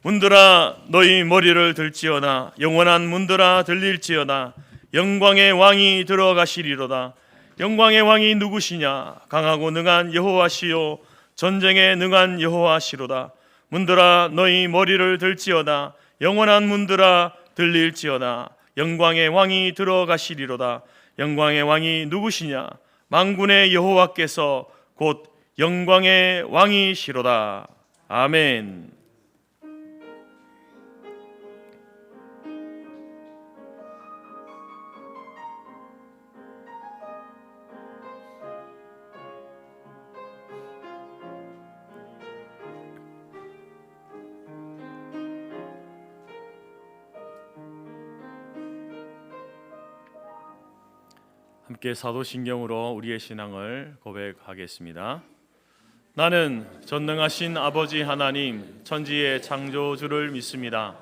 문들아 너희 머리를 들지어다. 영원한 문들아 들릴지어다. 영광의 왕이 들어가시리로다. 영광의 왕이 누구시냐? 강하고 능한 여호와시요 전쟁에 능한 여호와시로다. 문들아 너희 머리를 들지어다. 영원한 문들아 들릴지어다. 영광의 왕이 들어가시리로다. 영광의 왕이 누구시냐? 만군의 여호와께서 곧 영광의 왕이시로다. 아멘. 함께 사도신경으로 우리의 신앙을 고백하겠습니다. 나는 전능하신 아버지 하나님 천지의 창조주를 믿습니다.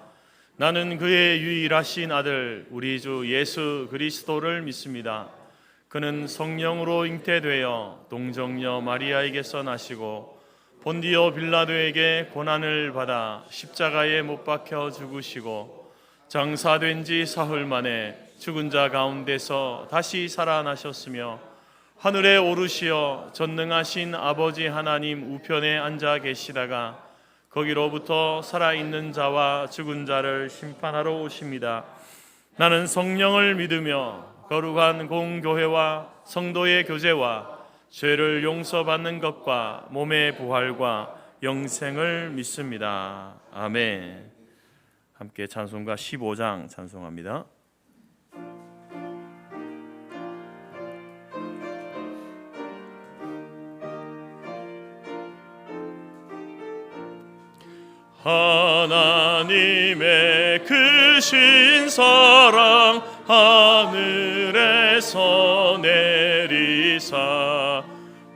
나는 그의 유일하신 아들 우리 주 예수 그리스도를 믿습니다. 그는 성령으로 잉태되어 동정녀 마리아에게서 나시고 본디오 빌라도에게 고난을 받아 십자가에 못 박혀 죽으시고 장사된 지 사흘 만에 죽은 자 가운데서 다시 살아나셨으며 하늘에 오르시어 전능하신 아버지 하나님 우편에 앉아 계시다가 거기로부터 살아있는 자와 죽은 자를 심판하러 오십니다. 나는 성령을 믿으며 거룩한 공교회와 성도의 교제와 죄를 용서받는 것과 몸의 부활과 영생을 믿습니다. 아멘. 함께 찬송가 15장 찬송합니다. 하나님의 크신 사랑 하늘에서 내리사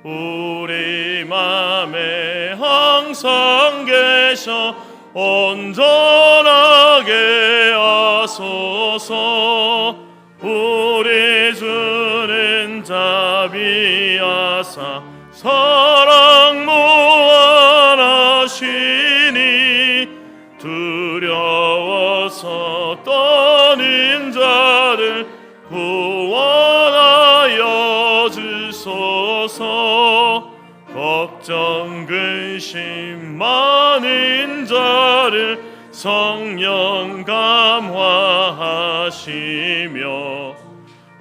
우리 맘에 항상 계셔 온전하게 하소서. 우리 주는 자비하사 사랑 무한하시니 두려워서 떠는 자를 구원하여 주소서. 걱정 근심 많은 자를 성령 감화하시며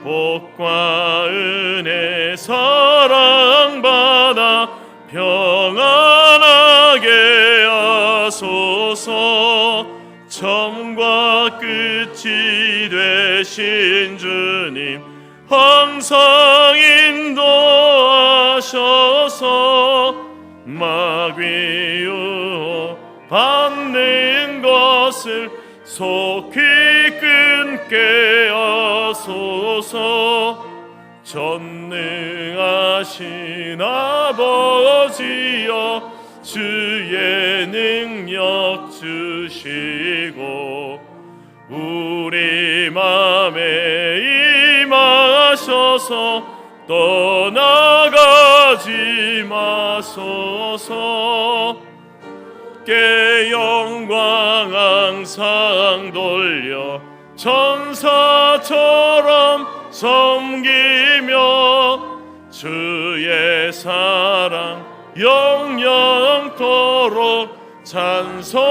복과 은혜 사랑받아 평안하게 하소서. 처음과 끝이 되신 주님 항상 인도하셔서 마귀 유혹 받는 것을 속히 끊게 하소서. 전능하신 아버지여 주의 능력 주시고 우리 맘에 임하셔서 떠나가지 마소서. 께 영광 항상 돌려 천사처럼 섬기며 주의 사랑 영영토록 찬송하게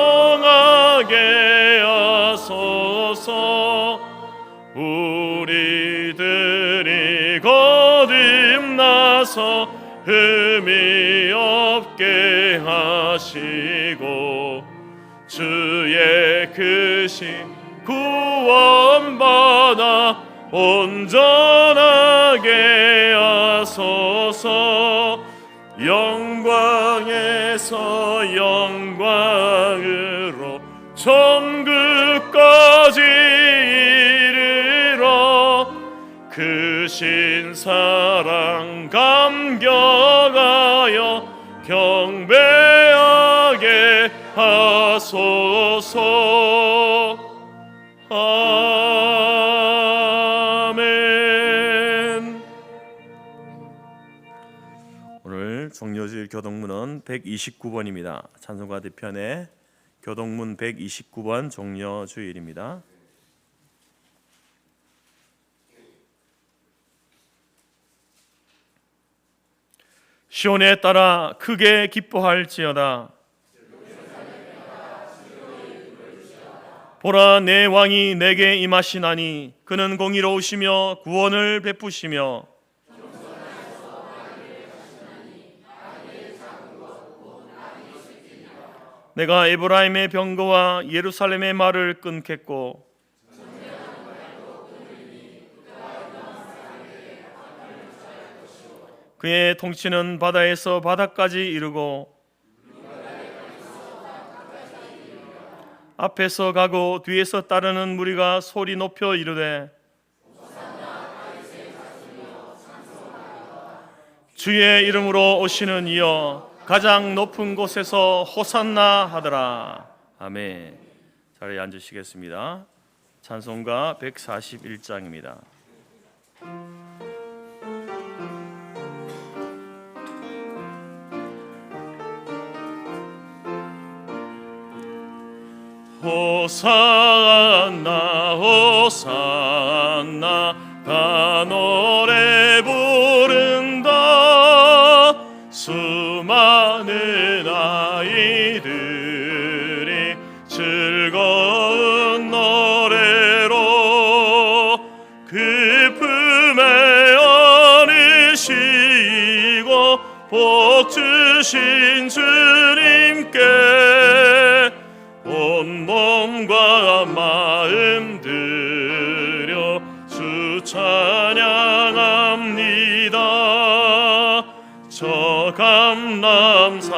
하소서. 우리들이 거듭나서 흠이 없게 하시고 주의 크신 구원받아 온전하게 하소서. 영광에서 영광으로 천국까지 이르러 크신 사랑 감격하여 경배하게 하소서. 아멘. 오늘 정여주일 교동문은 129번입니다. 찬송가 뒤편에 교동문 129번 종려 주일입니다. 시온에 따라 크게 기뻐할지어다. 보라, 내 왕이 내게 임하시나니 그는 공의로우시며 구원을 베푸시며 내가 에브라임의 병거와 예루살렘의 말을 끊겠고 그의 통치는 바다에서 바다까지 이르고 앞에서 가고 뒤에서 따르는 무리가 소리 높여 이르되 주의 이름으로 오시는 이여 가장 높은 곳에서 호산나 하더라. 아멘. 자리에 앉으시겠습니다. 찬송가 141장입니다. 호산나 호산나 다 노래 부른다. 수많은 아이들이 즐거운 노래로 그 품에 안으시고 복 주신 주님께 온 몸과 마음 들여 주 찬양합니다. 저 감람산길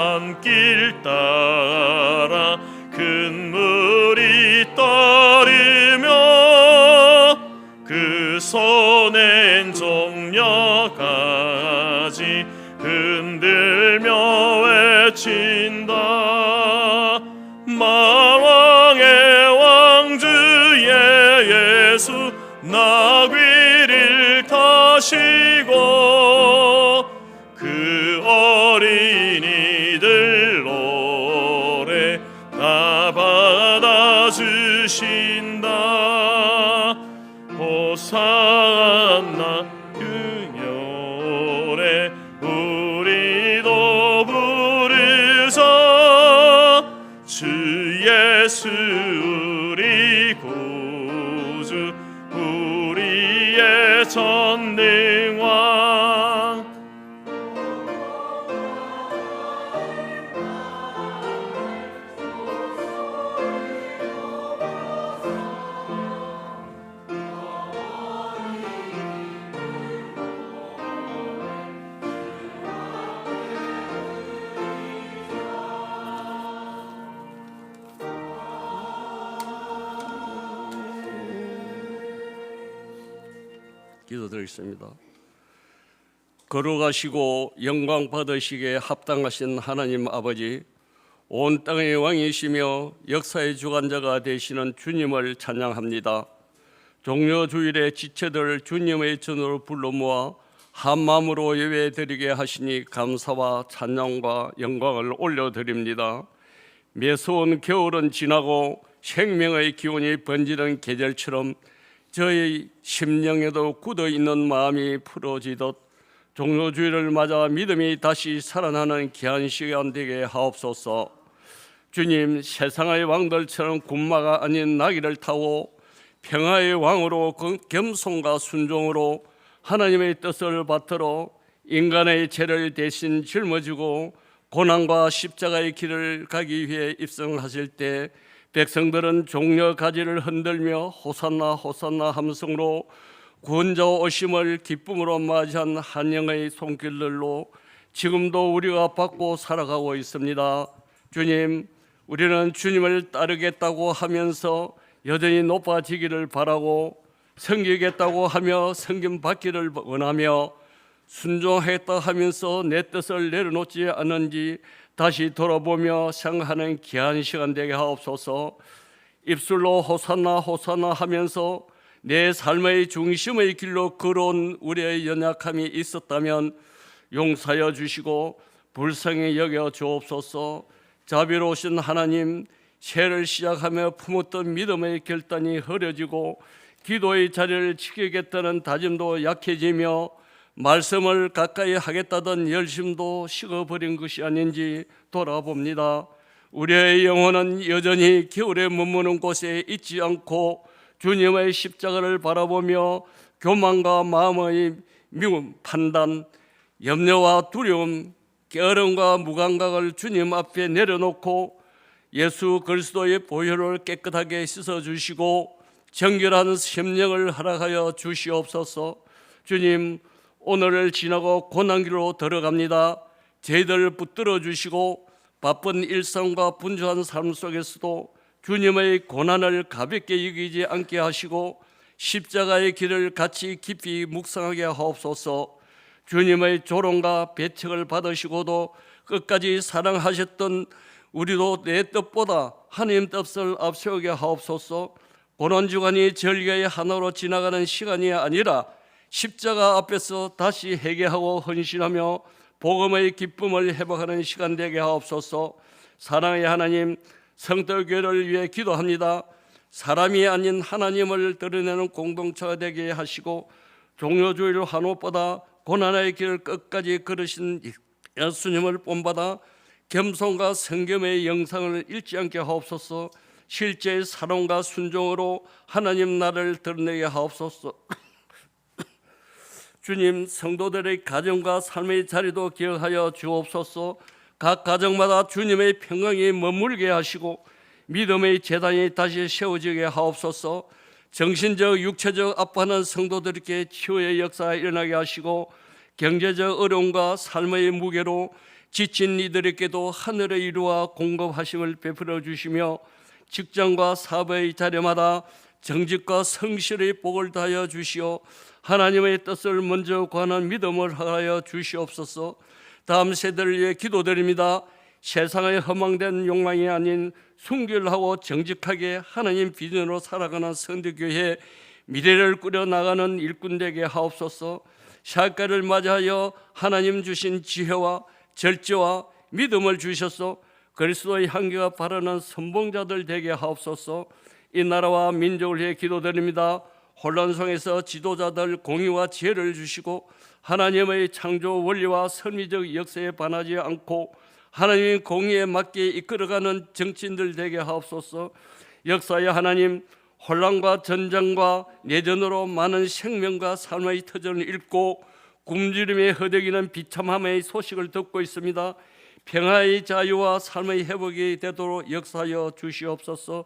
따라 큰 물이 따르며 그 손엔 종려가지 흔들며 외친다. 만왕의 왕주의 예수 나귀를 타시고 그 어린이들 노래 다 받아주신다. 호산나 그 노래 우리도 부르자. 주 예수 우리 구주 우리의 전능왕. 기도드리겠습니다. 거룩하시고 영광 받으시기에 합당하신 하나님 아버지, 온 땅의 왕이시며 역사의 주관자가 되시는 주님을 찬양합니다. 종려주일의 지체들 주님의 전으로 불러 모아 한마음으로 예배드리게 하시니 감사와 찬양과 영광을 올려드립니다. 매서운 겨울은 지나고 생명의 기운이 번지는 계절처럼 저희 심령에도 굳어있는 마음이 풀어지듯 종료주일을 맞아 믿음이 다시 살아나는 귀한 시간 되게 하옵소서. 주님, 세상의 왕들처럼 군마가 아닌 나귀를 타고 평화의 왕으로 겸손과 순종으로 하나님의 뜻을 받들어 인간의 죄를 대신 짊어지고 고난과 십자가의 길을 가기 위해 입성하실 때 백성들은 종려 가지를 흔들며 호산나 호산나 함성으로 구원자 오심을 기쁨으로 맞이한 한영의 손길들로 지금도 우리가 받고 살아가고 있습니다. 주님, 우리는 주님을 따르겠다고 하면서 여전히 높아지기를 바라고 섬기겠다고 하며 섬김받기를 원하며 순종했다 하면서 내 뜻을 내려놓지 않는지 다시 돌아보며 생각하는 귀한 시간 되게 하옵소서. 입술로 호산나 호산나 하면서 내 삶의 중심의 길로 걸어온 우리의 연약함이 있었다면 용서하여 주시고 불쌍히 여겨 주옵소서. 자비로우신 하나님, 새를 시작하며 품었던 믿음의 결단이 흐려지고 기도의 자리를 지키겠다는 다짐도 약해지며 말씀을 가까이 하겠다던 열심도 식어버린 것이 아닌지 돌아봅니다. 우리의 영혼은 여전히 겨울에 머무는 곳에 있지 않고 주님의 십자가를 바라보며 교만과 마음의 미움, 판단, 염려와 두려움, 게으름과 무감각을 주님 앞에 내려놓고 예수 그리스도의 보혈을 깨끗하게 씻어주시고 정결한 심령을 허락하여 주시옵소서. 주님, 오늘을 지나고 고난길로 들어갑니다. 저희들 붙들어 주시고 바쁜 일상과 분주한 삶 속에서도 주님의 고난을 가볍게 여기지 않게 하시고 십자가의 길을 같이 깊이 묵상하게 하옵소서. 주님의 조롱과 배척을 받으시고도 끝까지 사랑하셨던 우리도 내 뜻보다 하나님 뜻을 앞세우게 하옵소서. 고난주간이 절개의 하나로 지나가는 시간이 아니라 십자가 앞에서 다시 회개하고 헌신하며 복음의 기쁨을 회복하는 시간 되게 하옵소서. 사랑의 하나님, 성도교회를 위해 기도합니다. 사람이 아닌 하나님을 드러내는 공동체가 되게 하시고 종료주일 한옷보다 고난의 길을 끝까지 걸으신 예수님을 본받아 겸손과 성겸의 영상을 잃지 않게 하옵소서. 실제의 사랑과 순종으로 하나님 나라를 드러내게 하옵소서. 주님, 성도들의 가정과 삶의 자리도 기억하여 주옵소서. 각 가정마다 주님의 평강이 머물게 하시고 믿음의 재단이 다시 세워지게 하옵소서. 정신적, 육체적 아파하는 성도들에게 치유의 역사가 일어나게 하시고 경제적 어려움과 삶의 무게로 지친 이들에게도 하늘의 위로와 공급하심을 베풀어 주시며 직장과 사업의 자리마다 정직과 성실의 복을 다하여 주시어 하나님의 뜻을 먼저 구하는 믿음을 하여 주시옵소서. 다음 세대를 위해 기도드립니다. 세상의 허망된 욕망이 아닌 순결하고 정직하게 하나님 비전으로 살아가는 성도교회 미래를 꾸려나가는 일꾼 되게 하옵소서. 샤가를 맞이하여 하나님 주신 지혜와 절제와 믿음을 주셔서 그리스도의 향기가 바라는 선봉자들 되게 하옵소서. 이 나라와 민족을 위해 기도드립니다. 혼란 속에서 지도자들 공의와 지혜를 주시고 하나님의 창조 원리와 선미적 역사에 반하지 않고 하나님의 공의에 맞게 이끌어가는 정치인들 되게 하옵소서. 역사의 하나님, 혼란과 전쟁과 내전으로 많은 생명과 삶의 터전을 잃고 굶주림에 허덕이는 비참함의 소식을 듣고 있습니다. 평화의 자유와 삶의 회복이 되도록 역사하여 주시옵소서.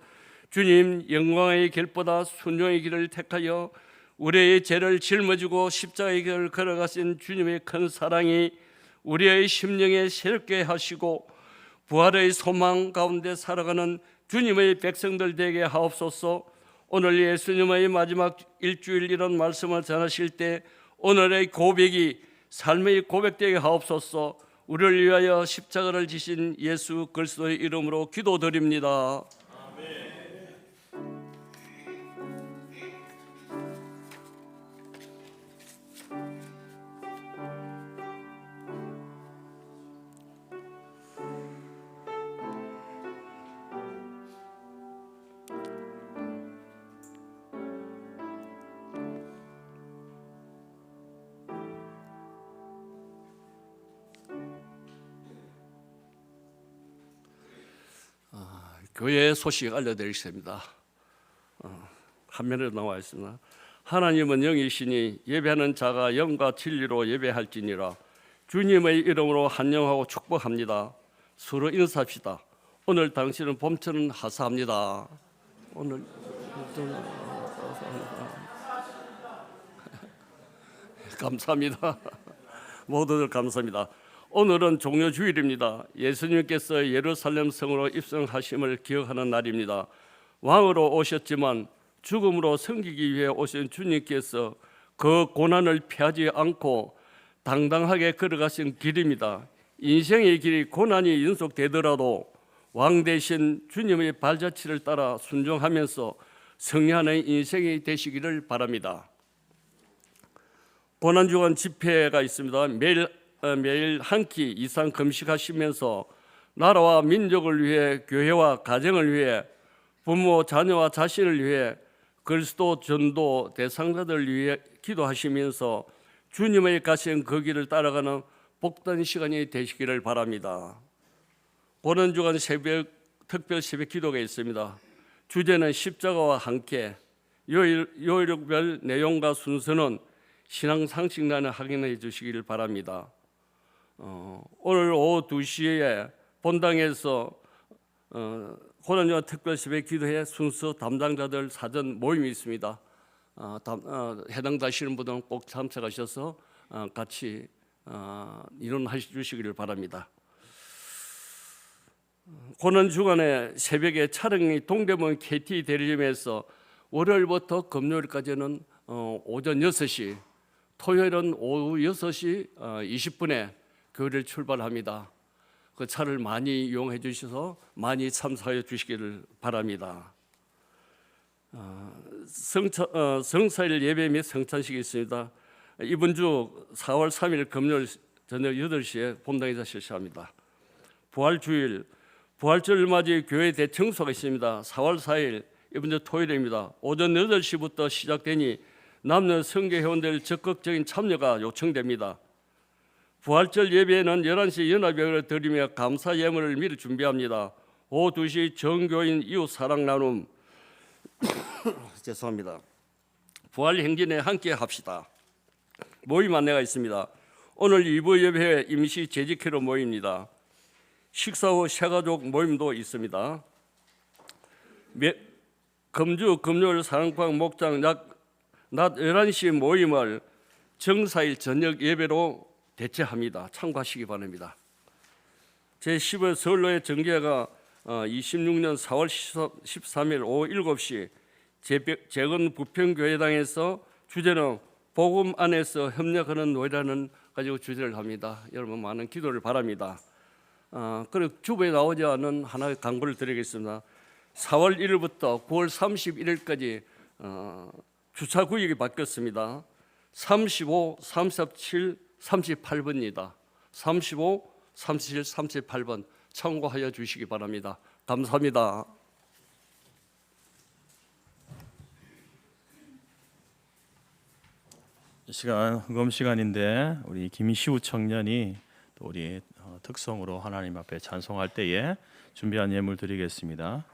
주님, 영광의 길보다 순종의 길을 택하여 우리의 죄를 짊어지고 십자가의 길을 걸어가신 주님의 큰 사랑이 우리의 심령에 새롭게 하시고 부활의 소망 가운데 살아가는 주님의 백성들 되게 하옵소서. 오늘 예수님의 마지막 일주일 이런 말씀을 전하실 때 오늘의 고백이 삶의 고백되게 하옵소서. 우리를 위하여 십자가를 지신 예수 그리스도의 이름으로 기도드립니다. 교회의 소식 알려드리겠습니다. 화면에 나와 있습니다. 하나님은 영이시니 예배하는 자가 영과 진리로 예배할지니라. 주님의 이름으로 환영하고 축복합니다. 서로 인사합시다. 오늘 당신은 봄처럼 하사합니다. 오늘 감사합니다. 모두들 감사합니다. 오늘은 종료주일입니다. 예수님께서 예루살렘 성으로 입성하심을 기억하는 날입니다. 왕으로 오셨지만 죽음으로 섬기기 위해 오신 주님께서 그 고난을 피하지 않고 당당하게 걸어가신 길입니다. 인생의 길이 고난이 연속되더라도 왕 대신 주님의 발자취를 따라 순종하면서 승리하는 인생이 되시기를 바랍니다. 고난주간 집회가 있습니다. 매일 한 끼 이상 금식하시면서 나라와 민족을 위해, 교회와 가정을 위해, 부모, 자녀와 자신을 위해, 그리스도 전도 대상자들을 위해 기도하시면서 주님의 가신 그 길을 따라가는 복된 시간이 되시기를 바랍니다. 오는 주간 특별 새벽 기도가 있습니다. 주제는 십자가와 함께, 요일별 내용과 순서는 신앙 상식란을 확인해 주시기를 바랍니다. 오늘 오후 2시에 본당에서 고난주간 특별 새벽 기도회 순서 담당자들 사전 모임이 있습니다. 해당되시는 분들은 꼭 참석하셔서 같이 이론하여 주시기를 바랍니다. 고난주간에 새벽에 촬영이 동대문 KT 대리점에서 월요일부터 금요일까지는 오전 6시, 토요일은 오후 6시 20분에 교회를 출발합니다. 그 차를 많이 이용해 주셔서 많이 참석해 주시기를 바랍니다. 성사일 예배 및 성찬식이 있습니다. 이번 주 4월 3일 금요일 저녁 8시에 본당에서 실시합니다. 부활주일, 부활절 맞이 교회 대청소가 있습니다. 4월 4일 이번 주 토요일입니다. 오전 8시부터 시작되니 남녀 성교회원들 적극적인 참여가 요청됩니다. 부활절 예배에는 11시 연합예배를 드리며 감사 예물을 미리 준비합니다. 오후 2시 정교인 이웃 사랑 나눔 죄송합니다. 부활 행진에 함께 합시다. 모임 안내가 있습니다. 오늘 2부 예배 임시 재직회로 모입니다. 식사 후 새가족 모임도 있습니다. 금주 금요일 사랑방 목장 낮 11시 모임을 정사일 저녁 예배로 대체합니다. 참고하시기 바랍니다. 제15회 서울로의 정계가 26년 4월 13일 오후 7시 재건 부평교회당에서 주제는 복음 안에서 협력하는 노래라는 가지고 주제를 합니다. 여러분 많은 기도를 바랍니다. 그리고 주부에 나오지 않은 하나의 강구를 드리겠습니다. 4월 1일부터 9월 31일까지 주차구역이 바뀌었습니다. 35, 37, 38번입니다. 35, 37, 38번 참고하여 주시기 바랍니다. 감사합니다. 이 시간 헌금 시간인데 우리 김시우 청년이 또 우리 특성으로 하나님 앞에 찬송할 때에 준비한 예물 드리겠습니다.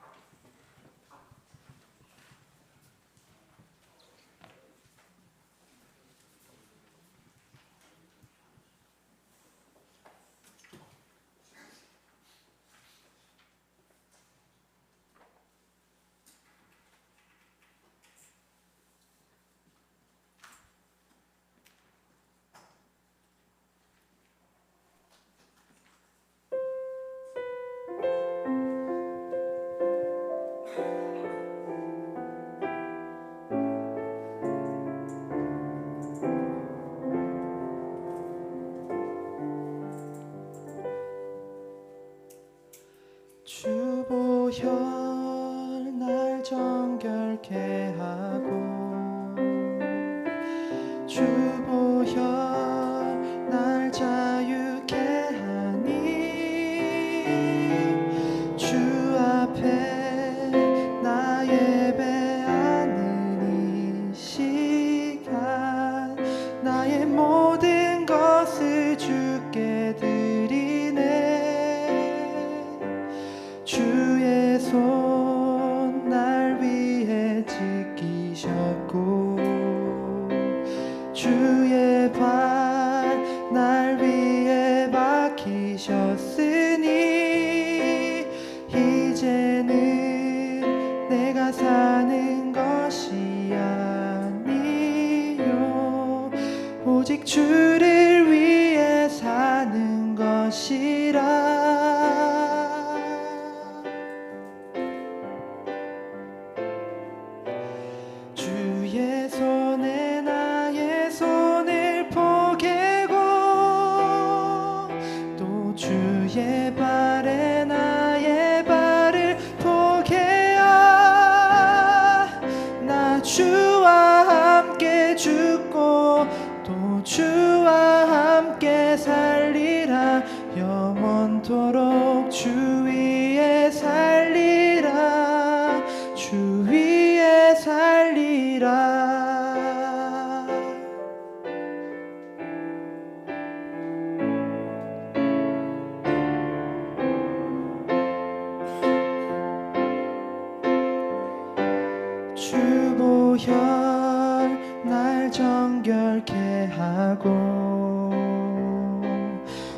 주보혈 날 정결케 하고 주보혈 날 자유케 하니 주 앞에 나 예배하는 이 시간 나의 모든 것을 주께 드리네. 주의 손 날 위해 지키셨고 주의 발 날 위해 박히셨으니 이제는 내가 사는 것이 아니요 오직 주를 위해 사는 것이라. 주의 손에 나의 손을 포개고 또 주의 발에 나의 발을 포개야 나 주와 함께 죽고 또 주와 함께 살리라 영원토록 주 주 위에 살리라. 주보혈 날 정결케 하고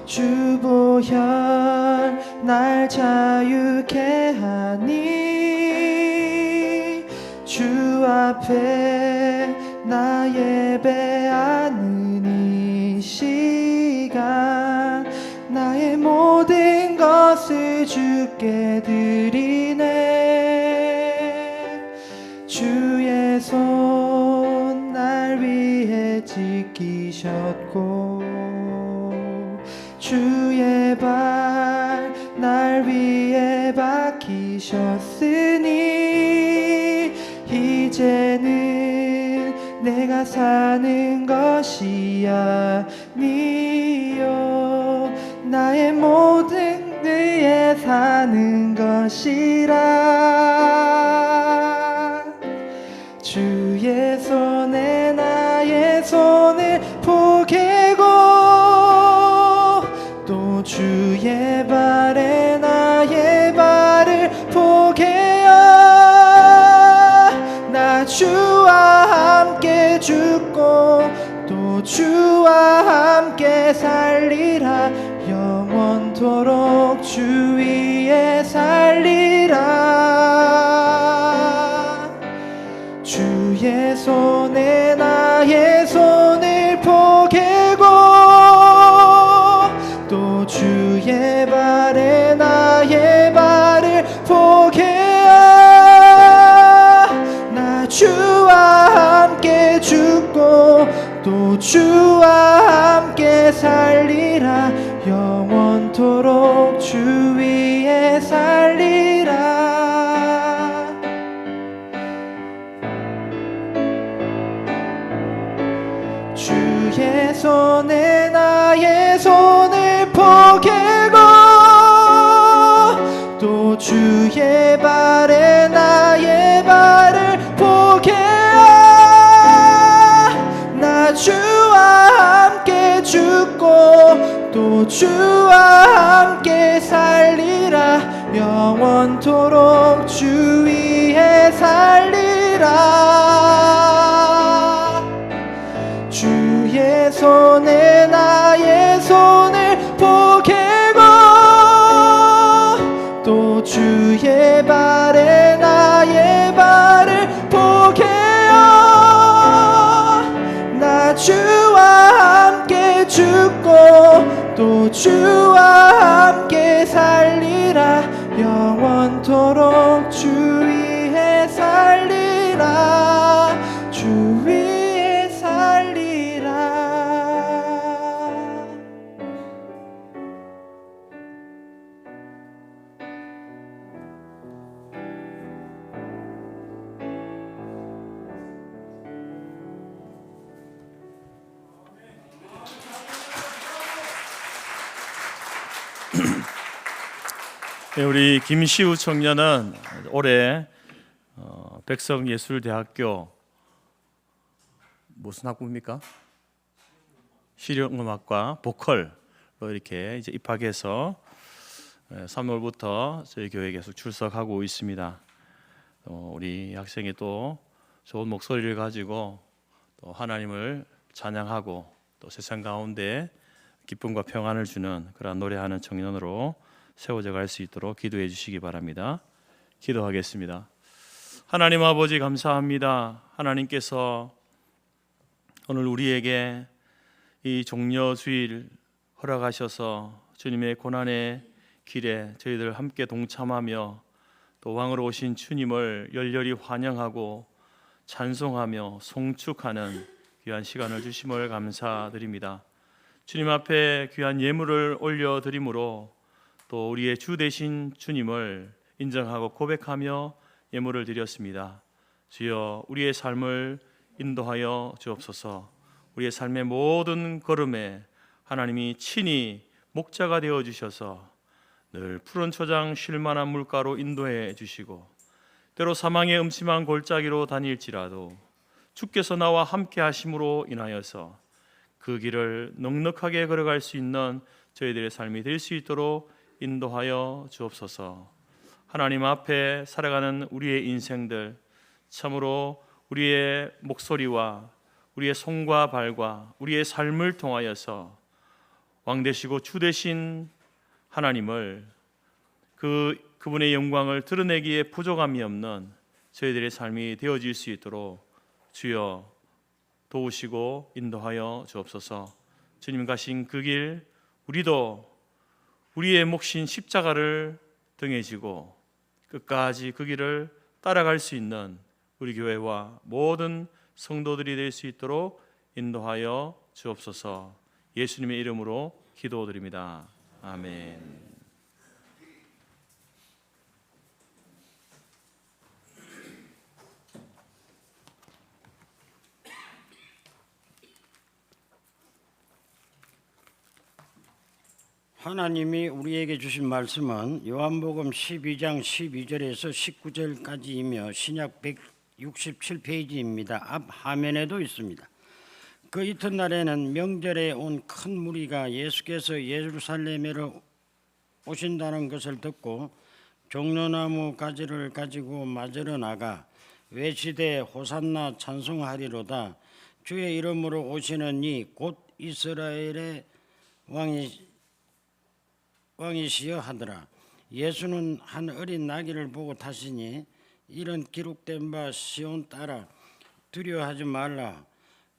주보혈 날 자유케 하니 주 앞에 나 예배하는 이 시간 나의 모든 것을 주께 드리네. 주의 손 날 위해 지키셨고 주의 발 날 위해 박히셨으니 이제는 내가 사는 것이 아니요 나의 모든 위에 사는 것이라. 주의 손에 나의 손을 포개고 또 주의 발에 나의 발을 포개어 나 주와 함께 죽고 또 주와 함께 살리라. 영원토록 주 위에 살리라. 주의 손에 나의 손을 포개고 또 주의 발에 나의 발을 포개어 나 주와 함께 죽고 또 주와 함께 살리라. 영원토록 주 위에 살리라. 주의 손에 나의 손을 포개고 또 주의 발에 나의 발을 포개어 나 주와 함께 죽고 또 주와 함께 살리라. 영원토록 주 위에 살리라. 주의 손에 나의 손을 포개고 또 주의 발에 나의 발을 포개어 나 주와 함께 죽고 또 주와 함께 살리라. 영원토록 주 위에 살리라. 주 위에 살리라. 네, 우리 김시우 청년은 올해 백석예술대학교 무슨 학부입니까? 실용음악과 보컬로 이렇게 이제 입학해서 3월부터 저희 교회에 계속 출석하고 있습니다. 우리 학생이 또 좋은 목소리를 가지고 또 하나님을 찬양하고 또 세상 가운데 기쁨과 평안을 주는 그런 노래하는 청년으로 세워져 갈 수 있도록 기도해 주시기 바랍니다. 기도하겠습니다. 하나님 아버지 감사합니다. 하나님께서 오늘 우리에게 이 종려주일 허락하셔서 주님의 고난의 길에 저희들 함께 동참하며 또 왕으로 오신 주님을 열렬히 환영하고 찬송하며 송축하는 귀한 시간을 주심을 감사드립니다. 주님 앞에 귀한 예물을 올려드림으로 또 우리의 주 되신 주님을 인정하고 고백하며 예물을 드렸습니다. 주여 우리의 삶을 인도하여 주옵소서. 우리의 삶의 모든 걸음에 하나님이 친히 목자가 되어 주셔서 늘 푸른 초장 쉴만한 물가로 인도해 주시고 때로 사망의 음침한 골짜기로 다닐지라도 주께서 나와 함께 하심으로 인하여서 그 길을 넉넉하게 걸어갈 수 있는 저희들의 삶이 될 수 있도록 인도하여 주옵소서. 하나님 앞에 살아가는 우리의 인생들, 참으로 우리의 목소리와 우리의 손과 발과 우리의 삶을 통하여서 왕 되시고 주 되신 하나님을 그분의 영광을 드러내기에 부족함이 없는 저희들의 삶이 되어질 수 있도록 주여 도우시고 인도하여 주옵소서. 주님 가신 그 길 우리도 우리의 몫인 십자가를 등에 지고 끝까지 그 길을 따라갈 수 있는 우리 교회와 모든 성도들이 될 수 있도록 인도하여 주옵소서. 예수님의 이름으로 기도드립니다. 아멘. 하나님이 우리에게 주신 말씀은 요한복음 12장 12절에서 19절까지이며 신약 167페이지입니다. 앞 화면에도 있습니다. 그 이튿날에는 명절에 온 큰 무리가 예수께서 예루살렘으로 오신다는 것을 듣고 종려나무 가지를 가지고 맞으러 나가 외치되 호산나 찬송하리로다. 주의 이름으로 오시는 이 곧 이스라엘의 왕이시여 하더라. 예수는 한 어린 나귀를 보고 타시니 이런 기록된 바 시온 딸아 두려워하지 말라.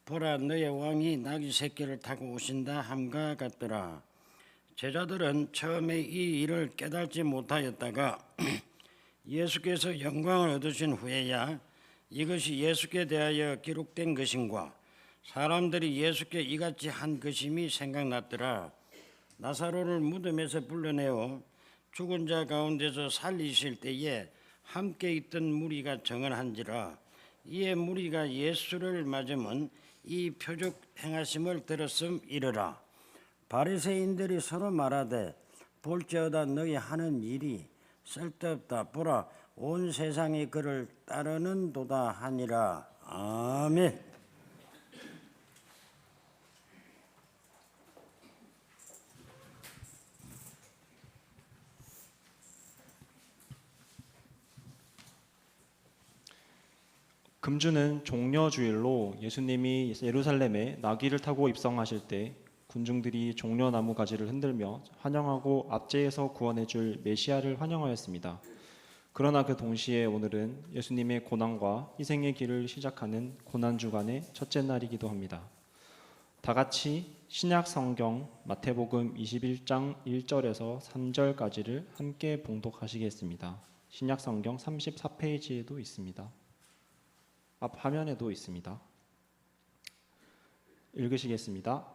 보라 너의 왕이 나귀 새끼를 타고 오신다 함과 같더라. 제자들은 처음에 이 일을 깨닫지 못하였다가 예수께서 영광을 얻으신 후에야 이것이 예수께 대하여 기록된 것인과 사람들이 예수께 이같이 한 것임이 생각났더라. 나사로를 무덤에서 불러내어 죽은 자 가운데서 살리실 때에 함께 있던 무리가 정언한지라. 이에 무리가 예수를 맞으면 이 표적 행하심을 들었음이러라. 바리새인들이 서로 말하되 볼지어다 너희 하는 일이 쓸데없다. 보라 온 세상이 그를 따르는도다 하니라. 아멘. 금주는 종려주일로 예수님이 예루살렘에 나귀를 타고 입성하실 때 군중들이 종려나무 가지를 흔들며 환영하고 압제에서 구원해줄 메시아를 환영하였습니다. 그러나 그 동시에 오늘은 예수님의 고난과 희생의 길을 시작하는 고난주간의 첫째 날이기도 합니다. 다 같이 신약 성경 마태복음 21장 1절에서 3절까지를 함께 봉독하시겠습니다. 신약 성경 34페이지에도 있습니다. 앞 화면에도 있습니다. 읽으시겠습니다.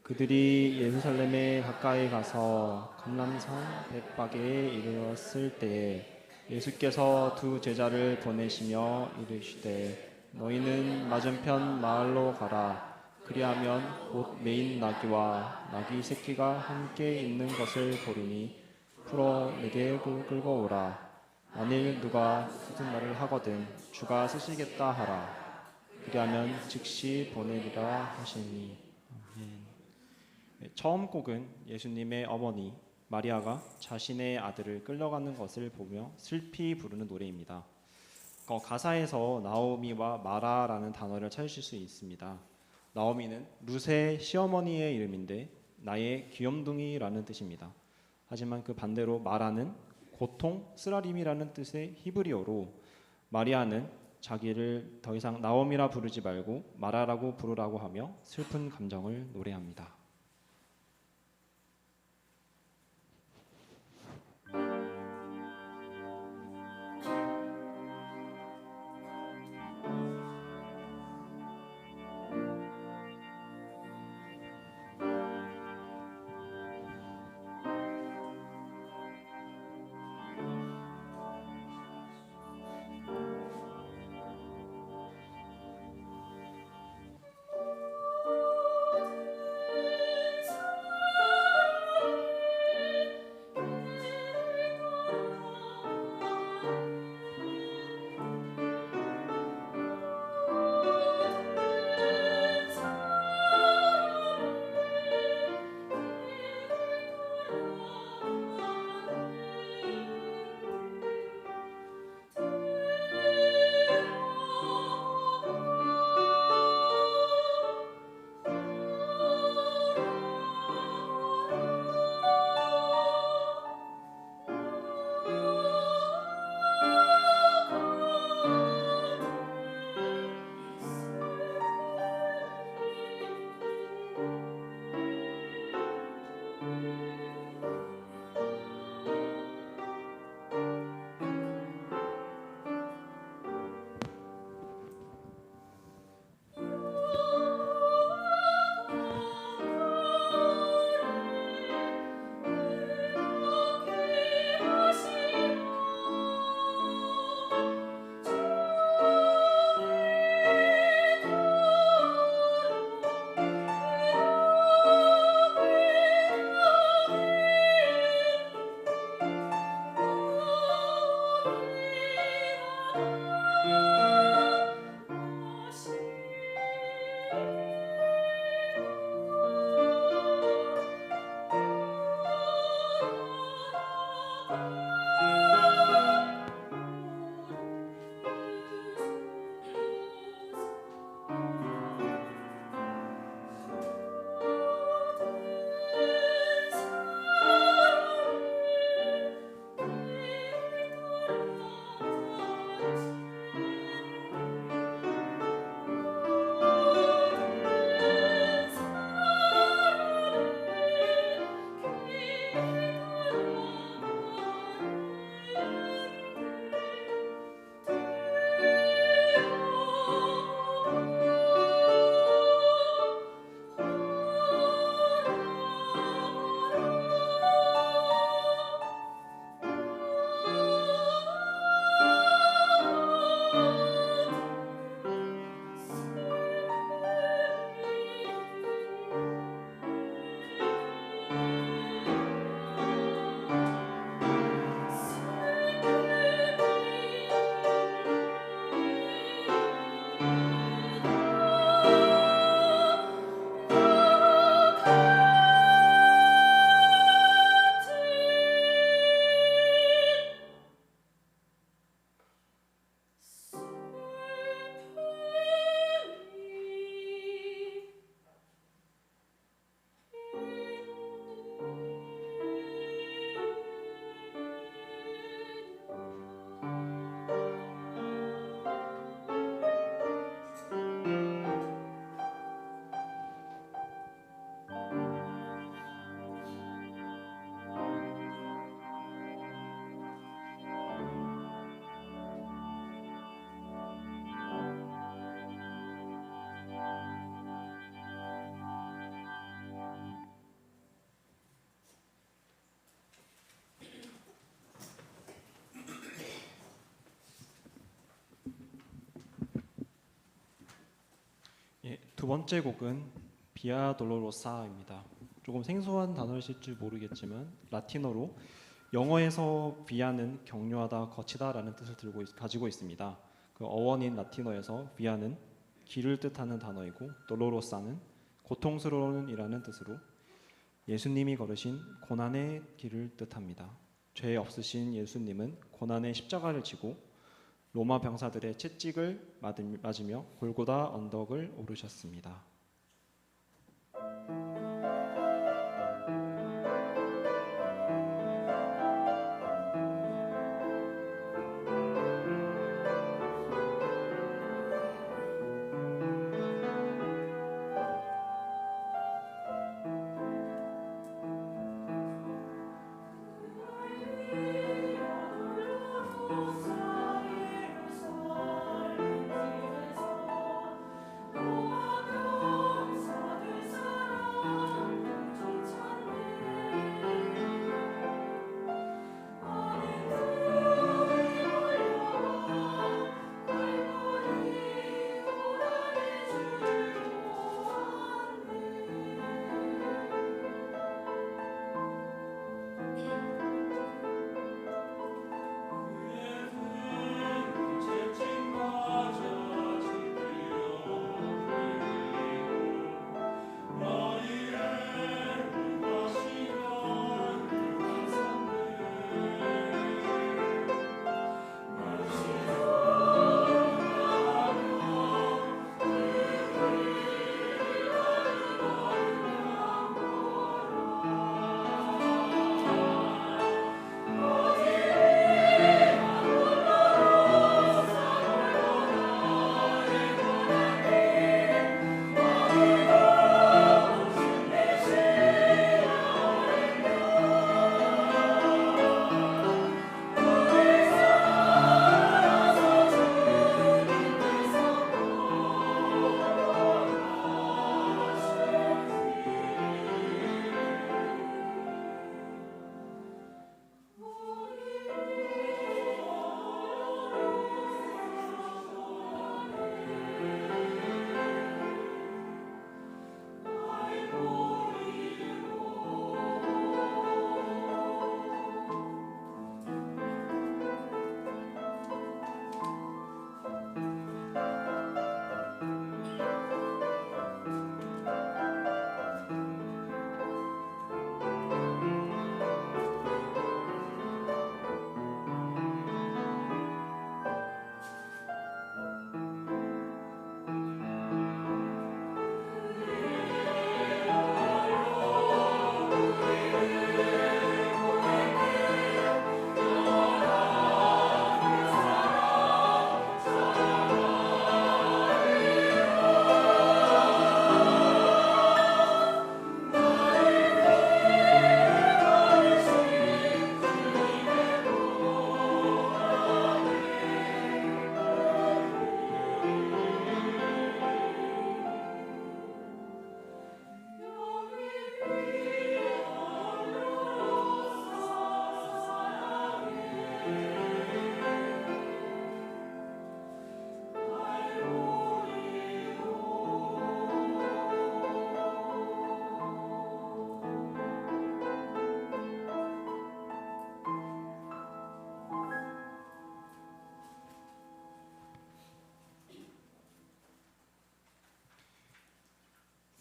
그들이 예루살렘에 가까이 가서 감람산 벳박에 이르렀을 때에 예수께서 두 제자를 보내시며 이르시되 너희는 맞은편 마을로 가라. 그리하면 곧 메인 나귀와 나귀 새끼가 함께 있는 것을 보리니 풀어 내게 끌고 오라. 만일 누가 무슨 말을 하거든 주가 쓰시겠다 하라. 그리하면 즉시 보내리라 하시니. 처음 곡은 예수님의 어머니 마리아가 자신의 아들을 끌려가는 것을 보며 슬피 부르는 노래입니다. 가사에서 나오미와 마라라는 단어를 찾으실 수 있습니다. 나오미는 룻의 시어머니의 이름인데 나의 귀염둥이라는 뜻입니다. 하지만 그 반대로 마라는 고통, 쓰라림이라는 뜻의 히브리어로 마리아는 자기를 더 이상 나오미라 부르지 말고 마라라고 부르라고 하며 슬픈 감정을 노래합니다. 예, 두 번째 곡은 비아 돌로로사입니다. 조금 생소한 단어이실 줄 모르겠지만 라틴어로 영어에서 비아는 격려하다, 거치다라는 뜻을 가지고 있습니다. 그 어원인 라틴어에서 비아는 길을 뜻하는 단어이고 돌로로사는 고통스러운이라는 뜻으로 예수님이 걸으신 고난의 길을 뜻합니다. 죄 없으신 예수님은 고난의 십자가를 지고 로마 병사들의 채찍을 맞으며 골고다 언덕을 오르셨습니다.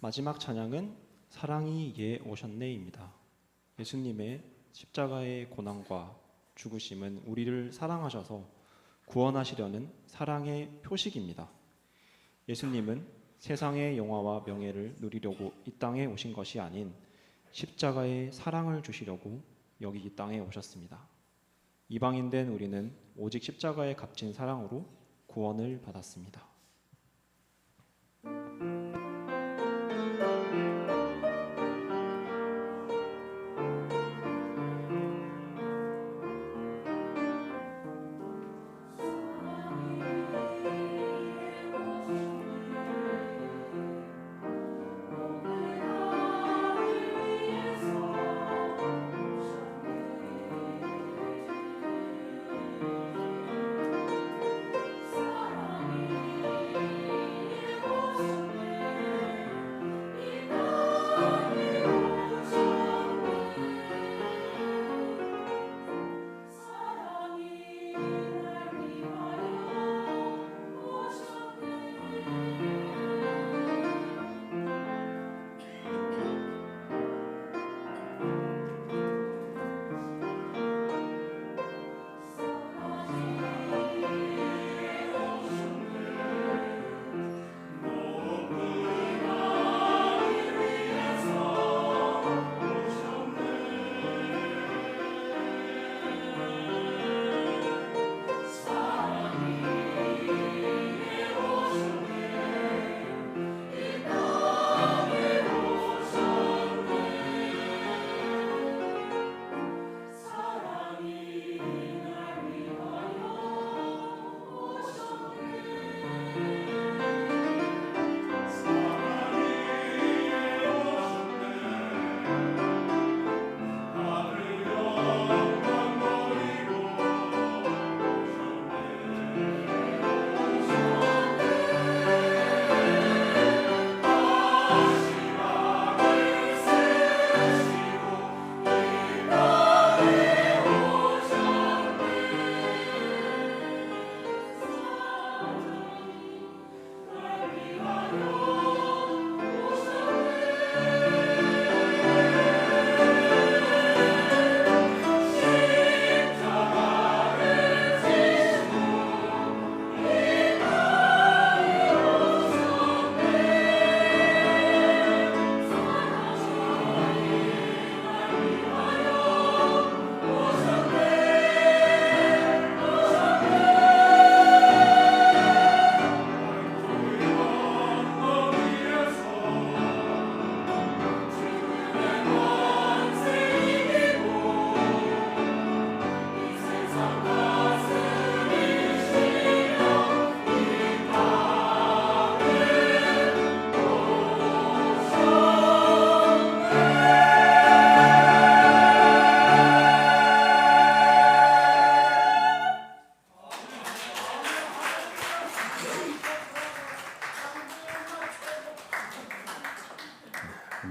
마지막 찬양은 사랑이 예 오셨네입니다. 예수님의 십자가의 고난과 죽으심은 우리를 사랑하셔서 구원하시려는 사랑의 표식입니다. 예수님은 세상의 영화와 명예를 누리려고 이 땅에 오신 것이 아닌 십자가의 사랑을 주시려고 여기 이 땅에 오셨습니다. 이방인된 우리는 오직 십자가의 값진 사랑으로 구원을 받았습니다.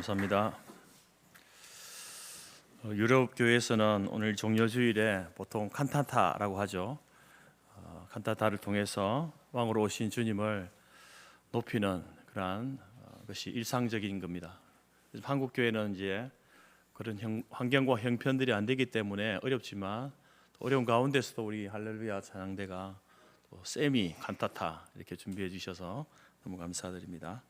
감사합니다. 유럽 교회에서는 오늘 종려주일에 보통 칸타타라고 하죠. 칸타타를 통해서 왕으로 오신 주님을 높이는 그러한 것이 일상적인 겁니다. 한국 교회는 이제 그런 환경과 형편들이 안 되기 때문에 어렵지만 어려운 가운데서도 우리 할렐루야 찬양대가 또 세미 칸타타 이렇게 준비해 주셔서 너무 감사드립니다.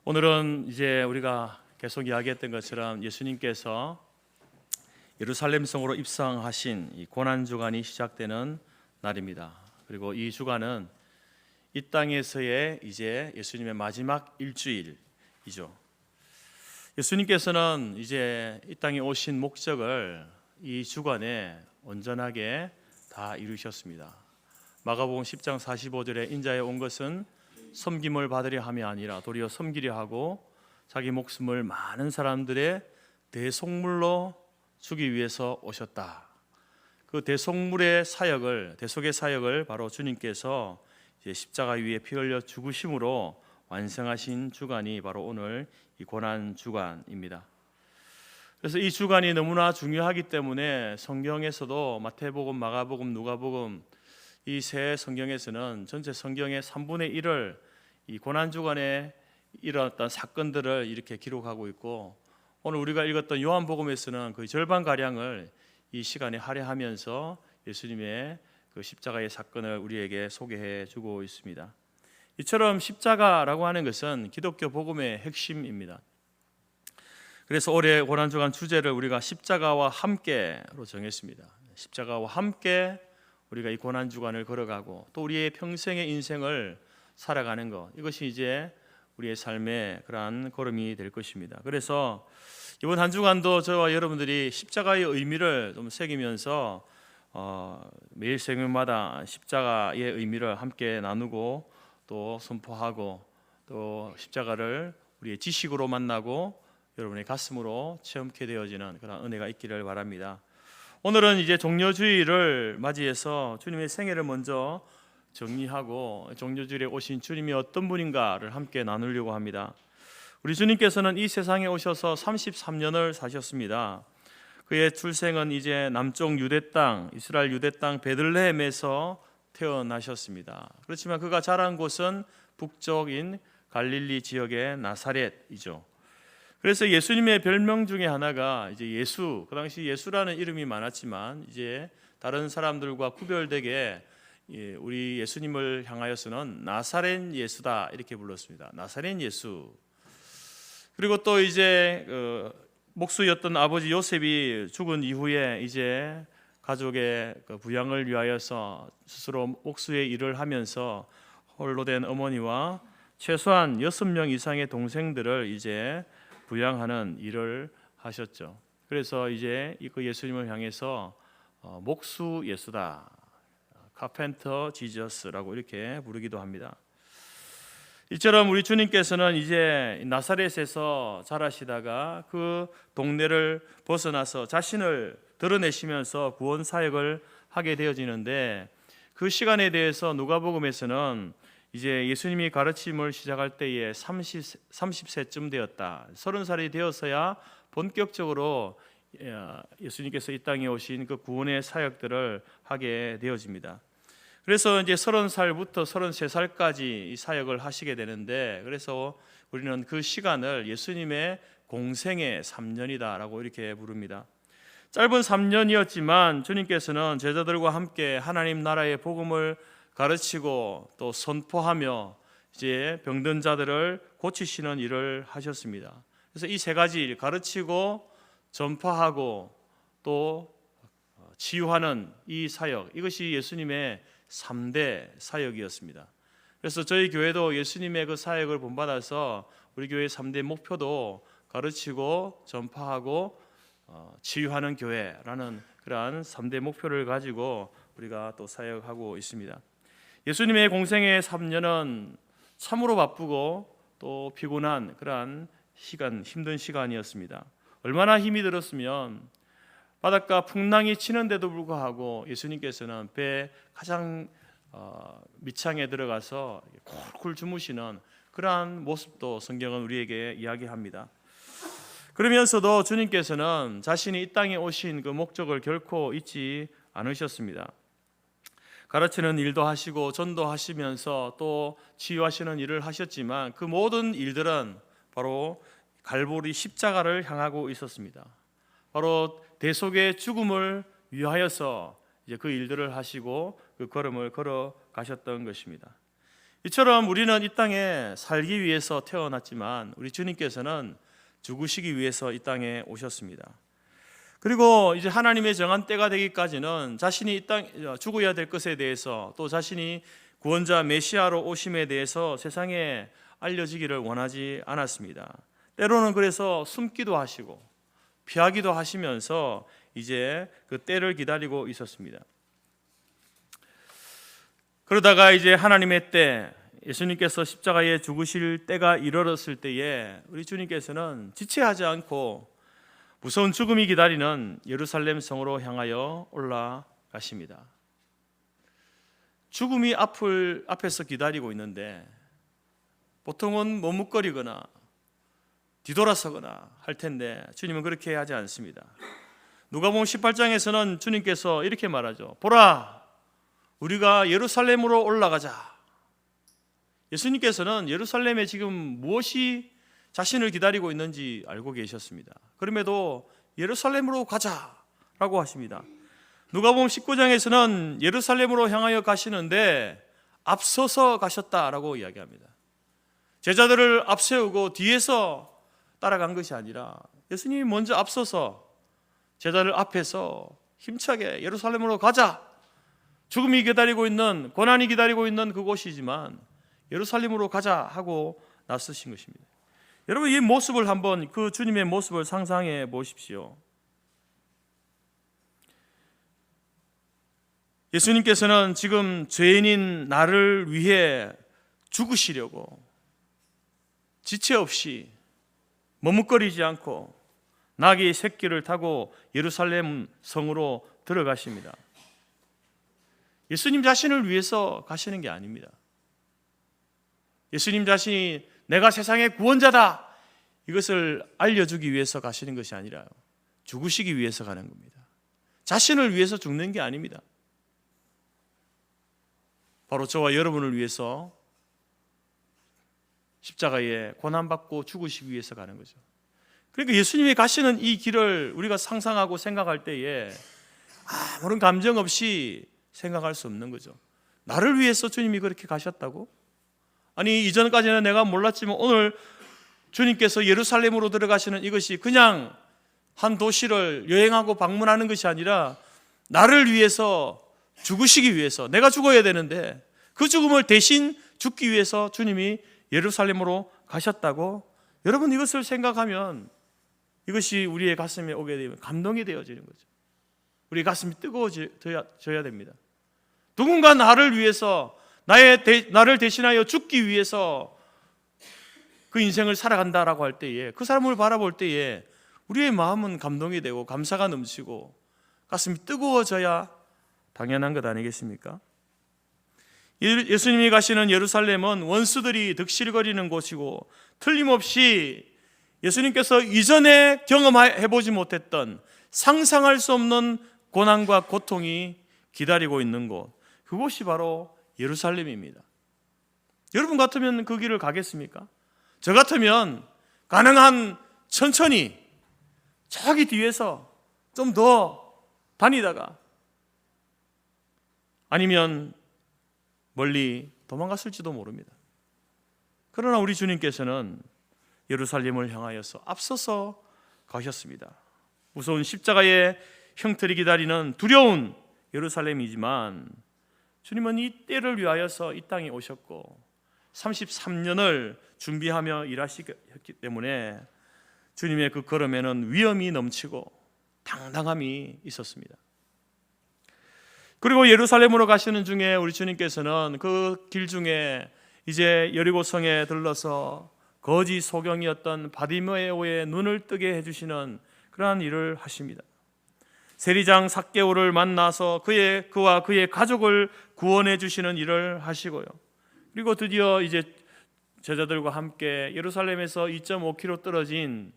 오늘은 이제 우리가 계속 이야기했던 것처럼 예수님께서 예루살렘 성으로 입성하신 이 고난 주간이 시작되는 날입니다. 그리고 이 주간은 이 땅에서의 이제 예수님의 마지막 일주일이죠. 예수님께서는 이제 이 땅에 오신 목적을 이 주간에 온전하게 다 이루셨습니다. 마가복음 10장 45절에 인자에 온 것은 섬김을 받으려 함이 아니라 도리어 섬기려 하고 자기 목숨을 많은 사람들의 대속물로 주기 위해서 오셨다. 그 대속의 사역을 바로 주님께서 이제 십자가 위에 피 흘려 죽으심으로 완성하신 주간이 바로 오늘 이 고난 주간입니다. 그래서 이 주간이 너무나 중요하기 때문에 성경에서도 마태복음, 마가복음, 누가복음 이 세 성경에서는 전체 성경의 3분의 1을 이 고난 주간에 일어났던 사건들을 이렇게 기록하고 있고, 오늘 우리가 읽었던 요한복음에서는 거의 절반 가량을 이 시간에 할애하면서 예수님의 그 십자가의 사건을 우리에게 소개해 주고 있습니다. 이처럼 십자가라고 하는 것은 기독교 복음의 핵심입니다. 그래서 올해 고난주간 주제를 우리가 십자가와 함께로 정했습니다. 십자가와 함께 우리가 이 고난주간을 걸어가고 또 우리의 평생의 인생을 살아가는 것, 이것이 이제 우리의 삶의 그러한 걸음이 될 것입니다. 그래서 이번 한 주간도 저와 여러분들이 십자가의 의미를 좀 새기면서 매일 생일마다 십자가의 의미를 함께 나누고 또 선포하고 또 십자가를 우리의 지식으로 만나고 여러분의 가슴으로 체험케 되어지는 그런 은혜가 있기를 바랍니다. 오늘은 이제 종려주일을 맞이해서 주님의 생애를 먼저 정리하고 종려주일에 오신 주님이 어떤 분인가를 함께 나누려고 합니다. 우리 주님께서는 이 세상에 오셔서 33년을 사셨습니다. 그의 출생은 이제 남쪽 유대 땅, 이스라엘 유대 땅 베들레헴에서 태어나셨습니다. 그렇지만 그가 자란 곳은 북쪽인 갈릴리 지역의 나사렛이죠. 그래서 예수님의 별명 중에 하나가 이제 예수, 그 당시 예수라는 이름이 많았지만 이제 다른 사람들과 구별되게 우리 예수님을 향하여서는 나사렛 예수다 이렇게 불렀습니다. 나사렛 예수. 그리고 또 이제 목수였던 아버지 요셉이 죽은 이후에 이제 가족의 부양을 위하여서 스스로 목수의 일을 하면서 홀로 된 어머니와 최소한 6명 이상의 동생들을 이제 부양하는 일을 하셨죠. 그래서 이제 그 예수님을 향해서 목수 예수다, 카펜터 지저스라고 이렇게 부르기도 합니다. 이처럼 우리 주님께서는 이제 나사렛에서 자라시다가 그 동네를 벗어나서 자신을 드러내시면서 구원 사역을 하게 되어지는데, 그 시간에 대해서 누가복음에서는 이제 예수님이 가르침을 시작할 때에 30세쯤 되었다, 30살이 되어서야 본격적으로 예수님께서 이 땅에 오신 그 구원의 사역들을 하게 되어집니다. 그래서 이제 30살부터 33살까지 이 사역을 하시게 되는데, 그래서 우리는 그 시간을 예수님의 공생의 3년이다라고 이렇게 부릅니다. 짧은 3년이었지만 주님께서는 제자들과 함께 하나님 나라의 복음을 가르치고 또 선포하며 이제 병든 자들을 고치시는 일을 하셨습니다. 그래서 이 세 가지 일, 가르치고 전파하고 또 치유하는 이 사역, 이것이 예수님의 3대 사역이었습니다. 그래서 저희 교회도 예수님의 그 사역을 본받아서 우리 교회의 3대 목표도 가르치고 전파하고 치유하는 교회라는 그러한 3대 목표를 가지고 우리가 또 사역하고 있습니다. 예수님의 공생의 3년은 참으로 바쁘고 또 피곤한 그러한 시간, 힘든 시간이었습니다. 얼마나 힘이 들었으면 바닷가 풍랑이 치는데도 불구하고 예수님께서는 배 가장 밑창에 들어가서 쿨쿨 주무시는 그러한 모습도 성경은 우리에게 이야기합니다. 그러면서도 주님께서는 자신이 이 땅에 오신 그 목적을 결코 잊지 않으셨습니다. 가르치는 일도 하시고 전도하시면서 또 치유하시는 일을 하셨지만 그 모든 일들은 바로 갈보리 십자가를 향하고 있었습니다. 바로 대속의 죽음을 위하여서 이제 그 일들을 하시고 그 걸음을 걸어 가셨던 것입니다. 이처럼 우리는 이 땅에 살기 위해서 태어났지만 우리 주님께서는 죽으시기 위해서 이 땅에 오셨습니다. 그리고 이제 하나님의 정한 때가 되기까지는 자신이 이 땅 죽어야 될 것에 대해서 또 자신이 구원자 메시아로 오심에 대해서 세상에 알려지기를 원하지 않았습니다. 때로는 그래서 숨기도 하시고 피하기도 하시면서 이제 그 때를 기다리고 있었습니다. 그러다가 이제 하나님의 때, 예수님께서 십자가에 죽으실 때가 이르렀을 때에 우리 주님께서는 지체하지 않고 무서운 죽음이 기다리는 예루살렘 성으로 향하여 올라가십니다. 죽음이 앞에서 기다리고 있는데 보통은 머뭇거리거나 뒤돌아서거나 할 텐데 주님은 그렇게 하지 않습니다. 누가복음 18장에서는 주님께서 이렇게 말하죠. 보라, 우리가 예루살렘으로 올라가자. 예수님께서는 예루살렘에 지금 무엇이 자신을 기다리고 있는지 알고 계셨습니다. 그럼에도 예루살렘으로 가자라고 하십니다. 누가복음 19장에서는 예루살렘으로 향하여 가시는데 앞서서 가셨다라고 이야기합니다. 제자들을 앞세우고 뒤에서 따라간 것이 아니라 예수님이 먼저 앞서서 제자들 앞에서 힘차게 예루살렘으로 가자. 죽음이 기다리고 있는, 고난이 기다리고 있는 그곳이지만 예루살렘으로 가자 하고 나서신 것입니다. 여러분, 이 모습을 한번, 그 주님의 모습을 상상해 보십시오. 예수님께서는 지금 죄인인 나를 위해 죽으시려고 지체 없이 머뭇거리지 않고 나귀의 새끼를 타고 예루살렘 성으로 들어가십니다. 예수님 자신을 위해서 가시는 게 아닙니다. 예수님 자신이 내가 세상의 구원자다, 이것을 알려주기 위해서 가시는 것이 아니라 죽으시기 위해서 가는 겁니다. 자신을 위해서 죽는 게 아닙니다. 바로 저와 여러분을 위해서 십자가에 고난받고 죽으시기 위해서 가는 거죠. 그러니까 예수님이 가시는 이 길을 우리가 상상하고 생각할 때에 아무런 감정 없이 생각할 수 없는 거죠. 나를 위해서 주님이 그렇게 가셨다고? 아니, 이전까지는 내가 몰랐지만 오늘 주님께서 예루살렘으로 들어가시는 이것이 그냥 한 도시를 여행하고 방문하는 것이 아니라 나를 위해서 죽으시기 위해서, 내가 죽어야 되는데 그 죽음을 대신 죽기 위해서 주님이 예루살렘으로 가셨다고? 여러분, 이것을 생각하면 이것이 우리의 가슴에 오게 되면 감동이 되어지는 거죠. 우리 가슴이 뜨거워져야 됩니다. 누군가 나를 위해서, 나를 대신하여 죽기 위해서 그 인생을 살아간다라고 할 때에, 그 사람을 바라볼 때에 우리의 마음은 감동이 되고 감사가 넘치고 가슴이 뜨거워져야 당연한 것 아니겠습니까? 예수님이 가시는 예루살렘은 원수들이 득실거리는 곳이고 틀림없이 예수님께서 이전에 경험해보지 못했던 상상할 수 없는 고난과 고통이 기다리고 있는 곳, 그곳이 바로 예루살렘입니다. 여러분 같으면 그 길을 가겠습니까? 저 같으면 가능한 천천히 저기 뒤에서 좀 더 다니다가 아니면 멀리 도망갔을지도 모릅니다. 그러나 우리 주님께서는 예루살렘을 향하여서 앞서서 가셨습니다. 무서운 십자가의 형틀이 기다리는 두려운 예루살렘이지만 주님은 이 때를 위하여서 이 땅에 오셨고 33년을 준비하며 일하셨기 때문에 주님의 그 걸음에는 위엄이 넘치고 당당함이 있었습니다. 그리고 예루살렘으로 가시는 중에 우리 주님께서는 그 길 중에 이제 여리고성에 들러서 거지 소경이었던 바디메오의 눈을 뜨게 해주시는 그러한 일을 하십니다. 세리장 삭개오를 만나서 그와 그의 가족을 구원해 주시는 일을 하시고요. 그리고 드디어 이제 제자들과 함께 예루살렘에서 2.5km 떨어진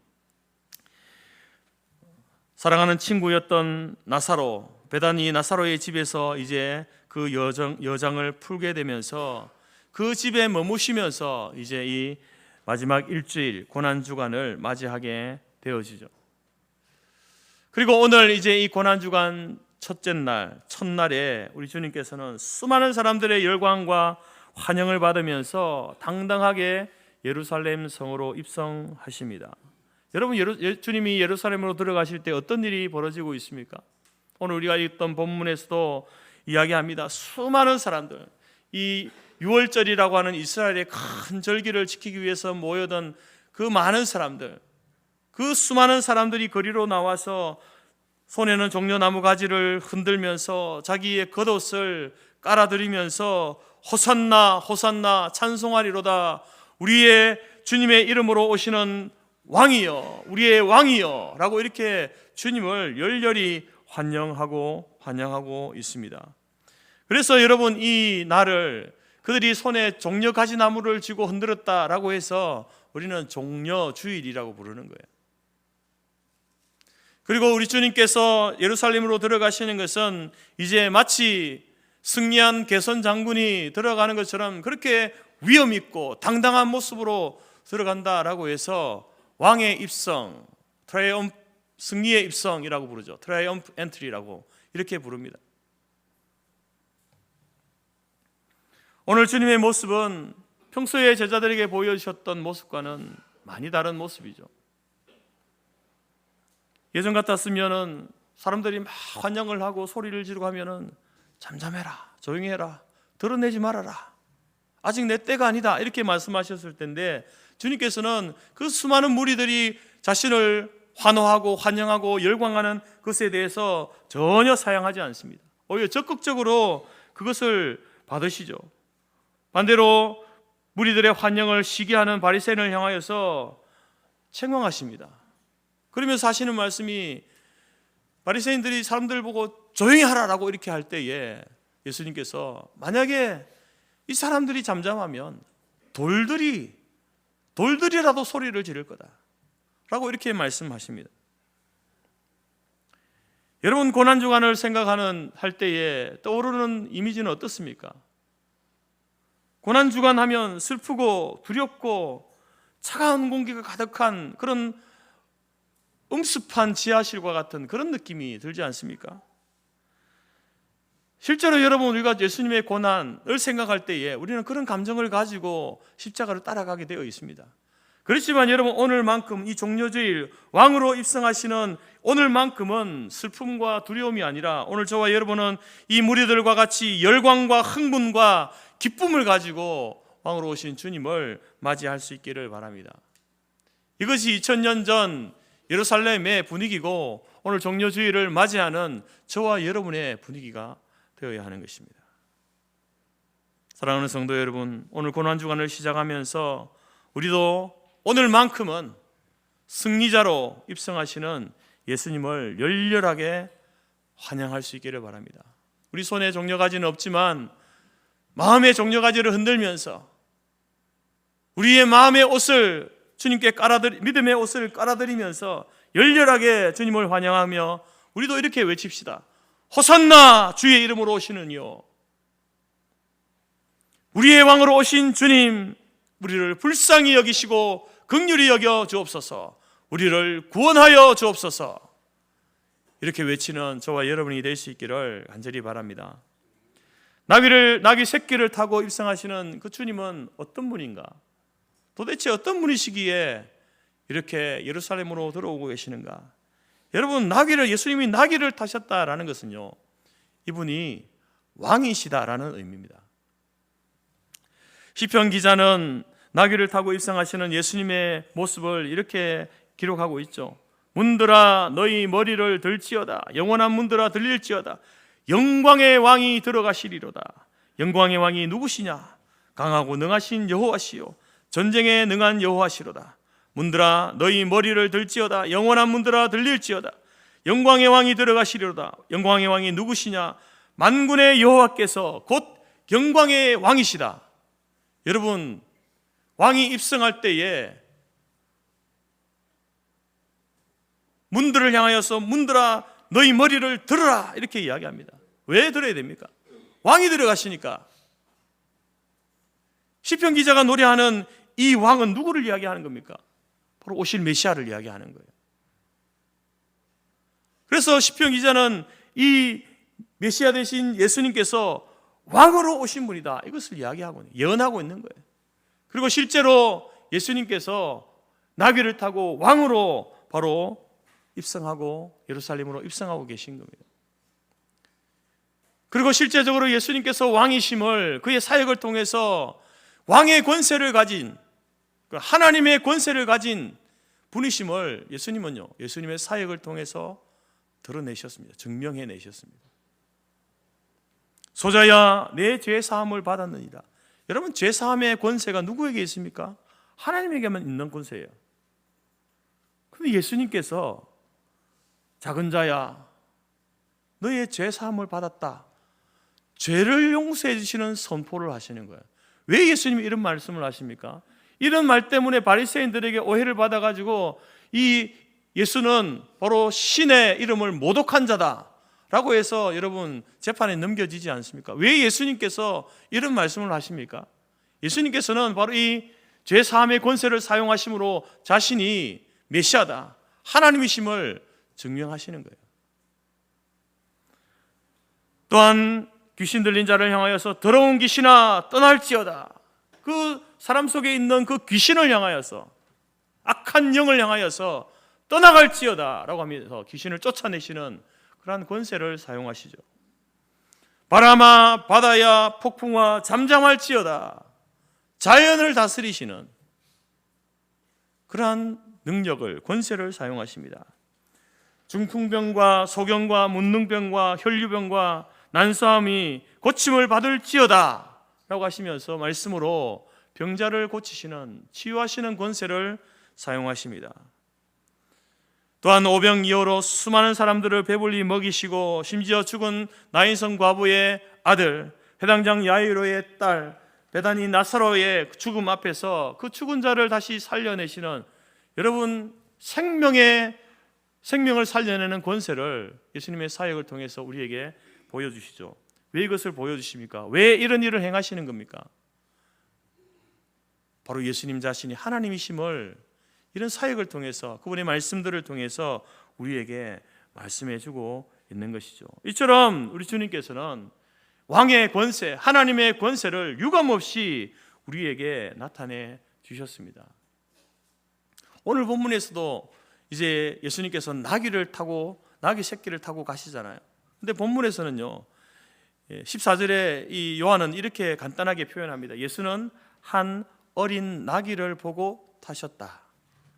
사랑하는 친구였던 나사로, 베다니 나사로의 집에서 이제 그 여장을 풀게 되면서 그 집에 머무시면서 이제 이 마지막 일주일 고난주간을 맞이하게 되어지죠. 그리고 오늘 이제 이 고난주간 첫째 날, 첫날에 우리 주님께서는 수많은 사람들의 열광과 환영을 받으면서 당당하게 예루살렘 성으로 입성하십니다. 여러분, 주님이 예루살렘으로 들어가실 때 어떤 일이 벌어지고 있습니까? 오늘 우리가 읽던 본문에서도 이야기합니다. 수많은 사람들, 이 6월절이라고 하는 이스라엘의 큰 절기를 지키기 위해서 모여든 그 많은 사람들, 그 수많은 사람들이 거리로 나와서 손에는 종려나무 가지를 흔들면서 자기의 겉옷을 깔아드리면서 호산나 호산나 찬송하리로다, 우리의 주님의 이름으로 오시는 왕이여, 우리의 왕이여 라고 이렇게 주님을 열렬히 환영하고 있습니다. 그래서 여러분, 이 날을 그들이 손에 종려가지나무를 쥐고 흔들었다라고 해서 우리는 종려주일이라고 부르는 거예요. 그리고 우리 주님께서 예루살렘으로 들어가시는 것은 이제 마치 승리한 개선 장군이 들어가는 것처럼 그렇게 위엄 있고 당당한 모습으로 들어간다라고 해서 왕의 입성, 트라이엄프, 승리의 입성이라고 부르죠. 트라이엄프 엔트리라고 이렇게 부릅니다. 오늘 주님의 모습은 평소에 제자들에게 보여주셨던 모습과는 많이 다른 모습이죠. 예전 같았으면은 사람들이 막 환영을 하고 소리를 지르고 하면은 잠잠해라, 조용히 해라, 드러내지 말아라, 아직 내 때가 아니다 이렇게 말씀하셨을 텐데, 주님께서는 그 수많은 무리들이 자신을 환호하고 환영하고 열광하는 것에 대해서 전혀 사양하지 않습니다. 오히려 적극적으로 그것을 받으시죠. 반대로 무리들의 환영을 시기하는 바리새인을 향하여서 책망하십니다. 그러면서 하시는 말씀이, 바리새인들이 사람들 보고 조용히 하라라고 이렇게 할 때에 예수님께서 만약에 이 사람들이 잠잠하면 돌들이라도 소리를 지를 거다 라고 이렇게 말씀하십니다. 여러분, 고난주간을 할 때에 떠오르는 이미지는 어떻습니까? 고난주간 하면 슬프고 두렵고 차가운 공기가 가득한 그런 음습한 지하실과 같은 그런 느낌이 들지 않습니까? 실제로 여러분, 우리가 예수님의 고난을 생각할 때에 우리는 그런 감정을 가지고 십자가를 따라가게 되어 있습니다. 그렇지만 여러분, 오늘만큼 이 종려주일 왕으로 입성하시는 오늘만큼은 슬픔과 두려움이 아니라 오늘 저와 여러분은 이 무리들과 같이 열광과 흥분과 기쁨을 가지고 왕으로 오신 주님을 맞이할 수 있기를 바랍니다. 이것이 2000년 전 예루살렘의 분위기고 오늘 종려주일을 맞이하는 저와 여러분의 분위기가 되어야 하는 것입니다. 사랑하는 성도 여러분, 오늘 고난주간을 시작하면서 우리도 오늘만큼은 승리자로 입성하시는 예수님을 열렬하게 환영할 수 있기를 바랍니다. 우리 손에 종려가지는 없지만 마음의 종려가지를 흔들면서 우리의 마음의 옷을 주님께 믿음의 옷을 깔아드리면서 열렬하게 주님을 환영하며 우리도 이렇게 외칩시다. 호산나, 주의 이름으로 오시는 이요, 우리의 왕으로 오신 주님, 우리를 불쌍히 여기시고 긍휼히 여겨 주옵소서, 우리를 구원하여 주옵소서. 이렇게 외치는 저와 여러분이 될 수 있기를 간절히 바랍니다. 나귀 새끼를 타고 입성하시는 그 주님은 어떤 분인가? 도대체 어떤 분이시기에 이렇게 예루살렘으로 들어오고 계시는가? 여러분, 예수님이 나귀를 타셨다라는 것은요, 이분이 왕이시다라는 의미입니다. 시편 기자는 나귀를 타고 입성하시는 예수님의 모습을 이렇게 기록하고 있죠. 문들아 너희 머리를 들지어다, 영원한 문들아 들릴지어다, 영광의 왕이 들어가시리로다. 영광의 왕이 누구시냐? 강하고 능하신 여호와시요, 전쟁에 능한 여호와시로다. 문들아 너희 머리를 들지어다, 영원한 문들아 들릴지어다, 영광의 왕이 들어가시리로다. 영광의 왕이 누구시냐? 만군의 여호와께서 곧 영광의 왕이시다. 여러분, 왕이 입성할 때에 문들을 향하여서 문들아 너희 머리를 들어라 이렇게 이야기합니다. 왜 들어야 됩니까? 왕이 들어가시니까. 시편 기자가 노래하는 이 왕은 누구를 이야기하는 겁니까? 바로 오실 메시아를 이야기하는 거예요. 그래서 시편 기자는 이 메시아 되신 예수님께서 왕으로 오신 분이다, 이것을 이야기하고 예언하고 있는 거예요. 그리고 실제로 예수님께서 나귀를 타고 왕으로 바로 입성하고 예루살렘으로 입성하고 계신 겁니다. 그리고 실제적으로 예수님께서 왕이심을 그의 사역을 통해서 왕의 권세를 가진, 하나님의 권세를 가진 분이심을 예수님은요, 예수님의 사역을 통해서 드러내셨습니다. 증명해내셨습니다. 소자야 내 죄 사함을 받았느니라. 여러분, 죄 사함의 권세가 누구에게 있습니까? 하나님에게만 있는 권세예요. 그런데 예수님께서 작은 자야 너의 죄 사함을 받았다, 죄를 용서해 주시는 선포를 하시는 거예요. 왜 예수님이 이런 말씀을 하십니까? 이런 말 때문에 바리새인들에게 오해를 받아가지고 이 예수는 바로 신의 이름을 모독한 자다 라고 해서 여러분 재판에 넘겨지지 않습니까? 왜 예수님께서 이런 말씀을 하십니까? 예수님께서는 바로 이 죄사함의 권세를 사용하심으로 자신이 메시아다, 하나님이심을 증명하시는 거예요. 또한 귀신 들린 자를 향하여서 더러운 귀신아 떠날지어다, 그 사람 속에 있는 그 귀신을 향하여서, 악한 영을 향하여서 떠나갈지어다 라고 하면서 귀신을 쫓아내시는 그러한 권세를 사용하시죠. 바람아 바다야 폭풍아 잠잠할지어다, 자연을 다스리시는 그러한 능력을, 권세를 사용하십니다. 중풍병과 소경과 문둥병과 혈류병과 난사함이 고침을 받을지어다 라고 하시면서 말씀으로 병자를 고치시는, 치유하시는 권세를 사용하십니다. 또한 오병이어로 수많은 사람들을 배불리 먹이시고 심지어 죽은 나인성 과부의 아들, 회당장 야이로의 딸 베다니 나사로의 죽음 앞에서 그 죽은 자를 다시 살려내시는, 여러분 생명을 살려내는 권세를 예수님의 사역을 통해서 우리에게 보여주시죠. 왜 이것을 보여주십니까? 왜 이런 일을 행하시는 겁니까? 바로 예수님 자신이 하나님이심을 이런 사역을 통해서, 그분의 말씀들을 통해서 우리에게 말씀해주고 있는 것이죠. 이처럼 우리 주님께서는 왕의 권세, 하나님의 권세를 유감없이 우리에게 나타내 주셨습니다. 오늘 본문에서도 이제 예수님께서 나귀 새끼를 타고 가시잖아요. 근데 본문에서는요, 14절에 이 요한은 이렇게 간단하게 표현합니다. 예수는 한 어린 나귀를 보고 타셨다.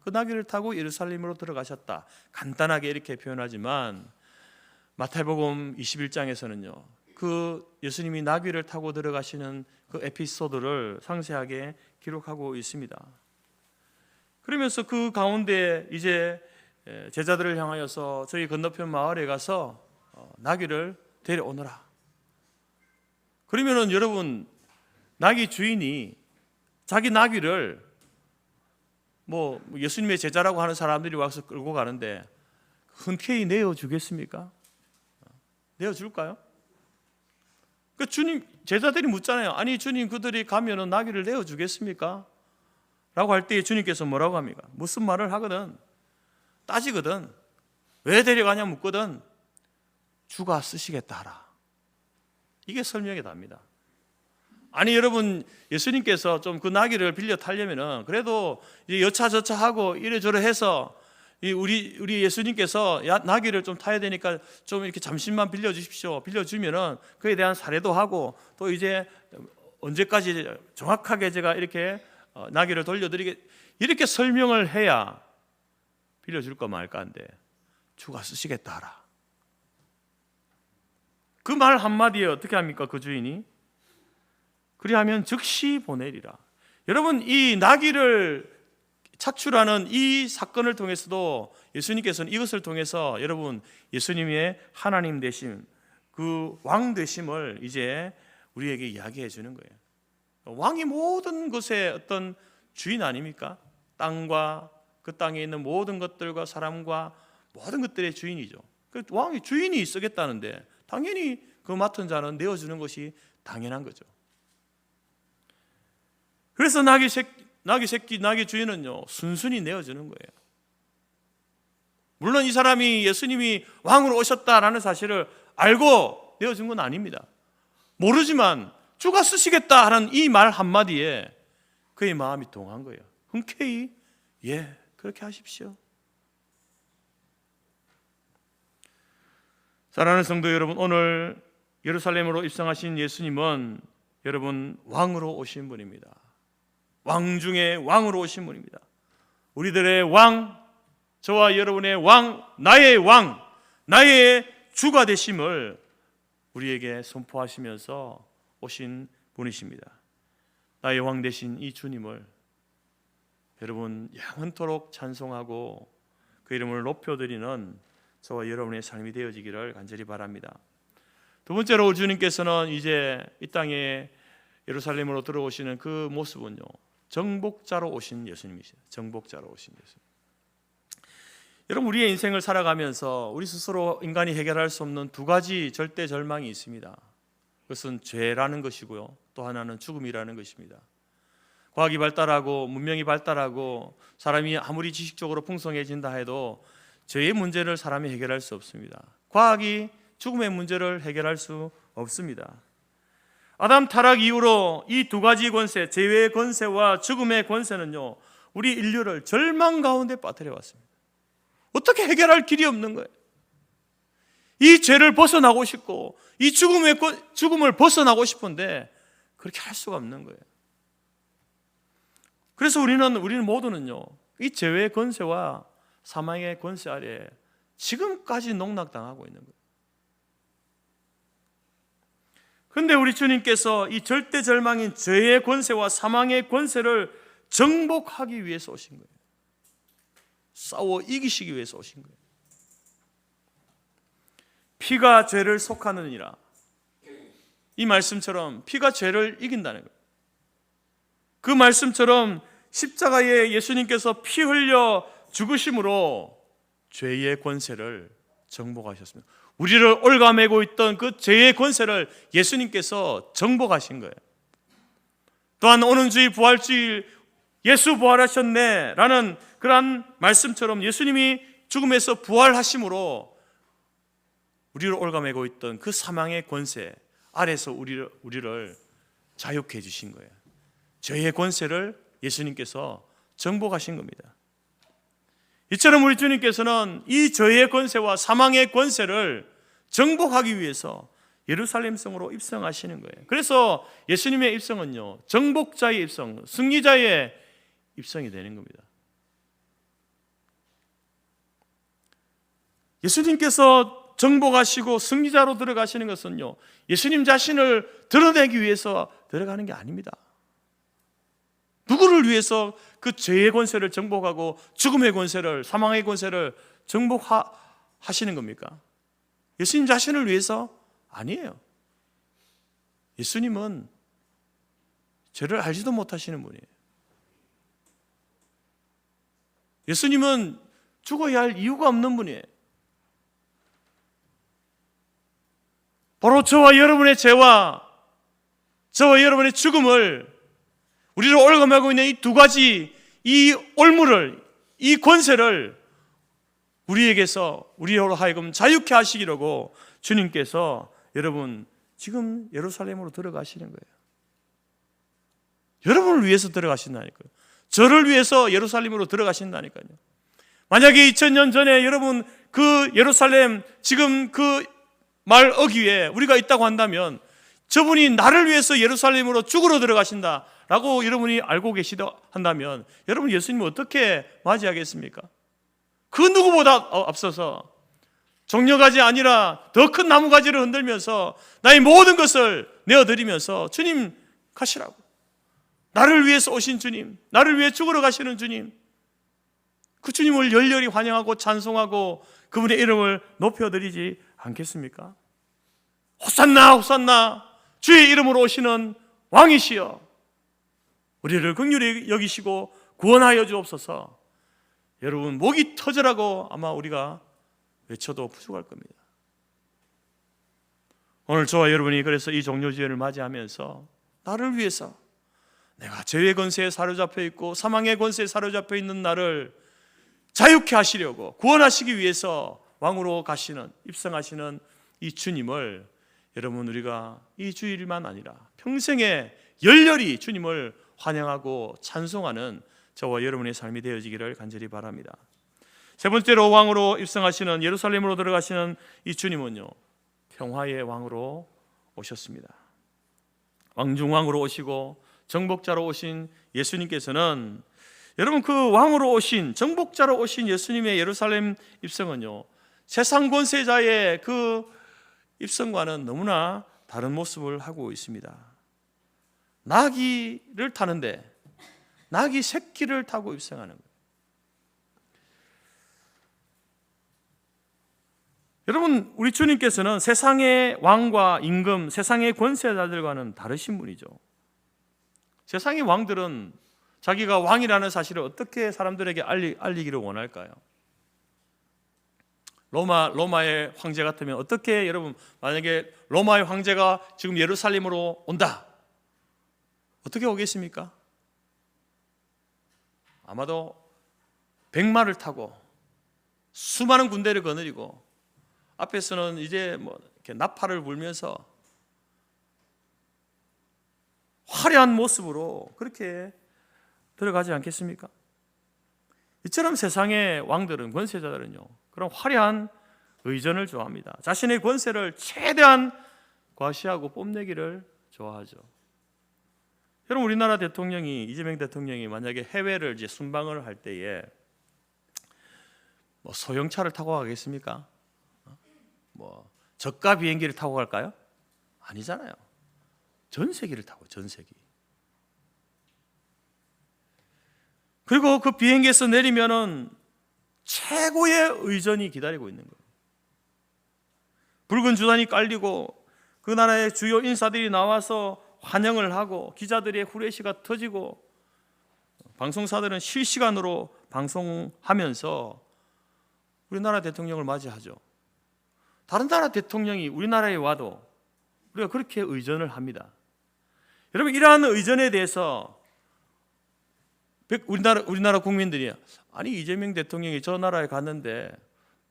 그 나귀를 타고 예루살렘으로 들어가셨다. 간단하게 이렇게 표현하지만 마태복음 21장에서는요, 그 예수님이 나귀를 타고 들어가시는 그 에피소드를 상세하게 기록하고 있습니다. 그러면서 그 가운데 이제 제자들을 향하여서 저희 건너편 마을에 가서 나귀를 데려오너라. 그러면은 여러분, 나귀 주인이 자기 나귀를 뭐 예수님의 제자라고 하는 사람들이 와서 끌고 가는데 흔쾌히 내어주겠습니까? 내어줄까요? 그 주님, 제자들이 묻잖아요. 아니 주님, 그들이 가면은 나귀를 내어주겠습니까? 라고 할 때 주님께서 뭐라고 합니까? 무슨 말을 하거든 따지거든, 왜 데려가냐 묻거든, 주가 쓰시겠다 하라. 이게 설명이 답니다. 아니 여러분, 예수님께서 좀 그 나귀를 빌려 타려면은 그래도 여차저차 하고 이래저래 해서 우리 예수님께서 나귀를 좀 타야 되니까 좀 이렇게 잠시만 빌려주십시오. 빌려주면은 그에 대한 사례도 하고, 또 이제 언제까지 정확하게 제가 이렇게 나귀를 돌려드리게, 이렇게 설명을 해야 빌려줄까 말까 한데 주가 쓰시겠다 하라. 그 말 한마디에 어떻게 합니까? 그 주인이 그리하면 즉시 보내리라. 여러분, 이 나귀를 착출하는 이 사건을 통해서도 예수님께서는 이것을 통해서 여러분 예수님의 하나님 되심, 그 왕 되심을 이제 우리에게 이야기해 주는 거예요. 왕이 모든 것의 어떤 주인 아닙니까? 땅과 그 땅에 있는 모든 것들과 사람과 모든 것들의 주인이죠. 그 왕이 주인이 쓰겠다는데 당연히 그 맡은 자는 내어주는 것이 당연한 거죠. 그래서 나귀 주인은요 순순히 내어주는 거예요. 물론 이 사람이 예수님이 왕으로 오셨다라는 사실을 알고 내어준 건 아닙니다. 모르지만 주가 쓰시겠다 하는 이 말 한마디에 그의 마음이 동한 거예요. 흔쾌히 예, 그렇게 하십시오. 사랑하는 성도 여러분, 오늘 예루살렘으로 입성하신 예수님은 여러분 왕으로 오신 분입니다. 왕 중에 왕으로 오신 분입니다. 우리들의 왕, 저와 여러분의 왕, 나의 주가 되심을 우리에게 선포하시면서 오신 분이십니다. 나의 왕 되신 이 주님을 여러분 영원토록 찬송하고 그 이름을 높여드리는 저와 여러분의 삶이 되어지기를 간절히 바랍니다. 두 번째로 우리 주님께서는 이제 이 땅에 예루살렘으로 들어오시는 그 모습은요 정복자로 오신 예수님이시죠. 정복자로 오신 예수님. 여러분, 우리의 인생을 살아가면서 우리 스스로 인간이 해결할 수 없는 두 가지 절대 절망이 있습니다. 그것은 죄라는 것이고요, 또 하나는 죽음이라는 것입니다. 과학이 발달하고 문명이 발달하고 사람이 아무리 지식적으로 풍성해진다 해도 죄의 문제를 사람이 해결할 수 없습니다. 과학이 죽음의 문제를 해결할 수 없습니다. 아담 타락 이후로 이 두 가지 권세, 죄의 권세와 죽음의 권세는요, 우리 인류를 절망 가운데 빠뜨려 왔습니다. 어떻게 해결할 길이 없는 거예요. 이 죄를 벗어나고 싶고 이 죽음을 벗어나고 싶은데 그렇게 할 수가 없는 거예요. 그래서 우리는 모두는요, 이 죄의 권세와 사망의 권세 아래 지금까지 농락당하고 있는 거예요. 그런데 우리 주님께서 이 절대 절망인 죄의 권세와 사망의 권세를 정복하기 위해서 오신 거예요. 싸워 이기시기 위해서 오신 거예요. 피가 죄를 속하느니라, 이 말씀처럼 피가 죄를 이긴다는 거예요. 그 말씀처럼 십자가에 예수님께서 피 흘려 죽으심으로 죄의 권세를 정복하셨습니다. 우리를 올가매고 있던 그 죄의 권세를 예수님께서 정복하신 거예요. 또한 오는 주일 부활주일 예수 부활하셨네 라는 그러한 말씀처럼 예수님이 죽음에서 부활하심으로 우리를 올가매고 있던 그 사망의 권세 아래서 우리를 자유케 해주신 거예요. 죄의 권세를 예수님께서 정복하신 겁니다. 이처럼 우리 주님께서는 이 죄의 권세와 사망의 권세를 정복하기 위해서 예루살렘 성으로 입성하시는 거예요. 그래서 예수님의 입성은요, 정복자의 입성, 승리자의 입성이 되는 겁니다. 예수님께서 정복하시고 승리자로 들어가시는 것은요, 예수님 자신을 드러내기 위해서 들어가는 게 아닙니다. 누구를 위해서 그 죄의 권세를 정복하고 죽음의 권세를, 사망의 권세를 정복하시는 겁니까? 예수님 자신을 위해서 아니에요. 예수님은 죄를 알지도 못하시는 분이에요. 예수님은 죽어야 할 이유가 없는 분이에요. 바로 저와 여러분의 죄와 저와 여러분의 죽음을, 우리를 올가매고 있는 이 두 가지, 이 올무를, 이 권세를 우리에게서, 우리로 하여금 자유케 하시기라고 주님께서 여러분 지금 예루살렘으로 들어가시는 거예요. 여러분을 위해서 들어가신다니까요. 저를 위해서 예루살렘으로 들어가신다니까요. 만약에 2000년 전에 여러분 그 예루살렘 지금 그 말 어귀에 우리가 있다고 한다면 저분이 나를 위해서 예루살렘으로 죽으러 들어가신다 라고 여러분이 알고 계시다 한다면 여러분 예수님을 어떻게 맞이하겠습니까? 그 누구보다 앞서서 종려가지 아니라 더 큰 나무가지를 흔들면서 나의 모든 것을 내어드리면서 주님 가시라고, 나를 위해서 오신 주님, 나를 위해 죽으러 가시는 주님, 그 주님을 열렬히 환영하고 찬송하고 그분의 이름을 높여드리지 않겠습니까? 호산나 호산나, 주의 이름으로 오시는 왕이시여 우리를 긍휼히 여기시고 구원하여 주옵소서. 여러분 목이 터져라고 아마 우리가 외쳐도 부족할 겁니다. 오늘 저와 여러분이 그래서 이 종료주일을 맞이하면서 나를 위해서, 내가 죄의 권세에 사로잡혀 있고 사망의 권세에 사로잡혀 있는 나를 자유케 하시려고 구원하시기 위해서 왕으로 가시는, 입성하시는 이 주님을 여러분 우리가 이 주일만 아니라 평생에 열렬히 주님을 환영하고 찬송하는 저와 여러분의 삶이 되어지기를 간절히 바랍니다. 세 번째로 왕으로 입성하시는, 예루살렘으로 들어가시는 이 주님은요, 평화의 왕으로 오셨습니다. 왕중왕으로 오시고 정복자로 오신 예수님께서는, 여러분 그 왕으로 오신, 정복자로 오신 예수님의 예루살렘 입성은요, 세상 권세자의 그 입성과는 너무나 다른 모습을 하고 있습니다. 나귀를 타는데 나귀 새끼를 타고 입성하는 거예요. 여러분 우리 주님께서는 세상의 왕과 임금, 세상의 권세자들과는 다르신 분이죠. 세상의 왕들은 자기가 왕이라는 사실을 어떻게 사람들에게 알리기를 원할까요? 로마의 황제 같으면 어떻게, 여러분 만약에 로마의 황제가 지금 예루살렘으로 온다, 어떻게 오겠습니까? 아마도 백마를 타고 수많은 군대를 거느리고 앞에서는 이제 뭐 이렇게 나팔을 불면서 화려한 모습으로 그렇게 들어가지 않겠습니까? 이처럼 세상의 왕들은, 권세자들은요, 그런 화려한 의전을 좋아합니다. 자신의 권세를 최대한 과시하고 뽐내기를 좋아하죠. 여러분, 우리나라 대통령이, 이재명 대통령이 만약에 해외를 이제 순방을 할 때에 뭐 소형차를 타고 가겠습니까? 뭐 저가 비행기를 타고 갈까요? 아니잖아요. 전세기를 타고, 전세기. 그리고 그 비행기에서 내리면은 최고의 의전이 기다리고 있는 거예요. 붉은 주단이 깔리고 그 나라의 주요 인사들이 나와서 환영을 하고 기자들의 후레쉬가 터지고 방송사들은 실시간으로 방송하면서 우리나라 대통령을 맞이하죠. 다른 나라 대통령이 우리나라에 와도 우리가 그렇게 의전을 합니다. 여러분, 이러한 의전에 대해서 우리나라 국민들이, 아니 이재명 대통령이 저 나라에 갔는데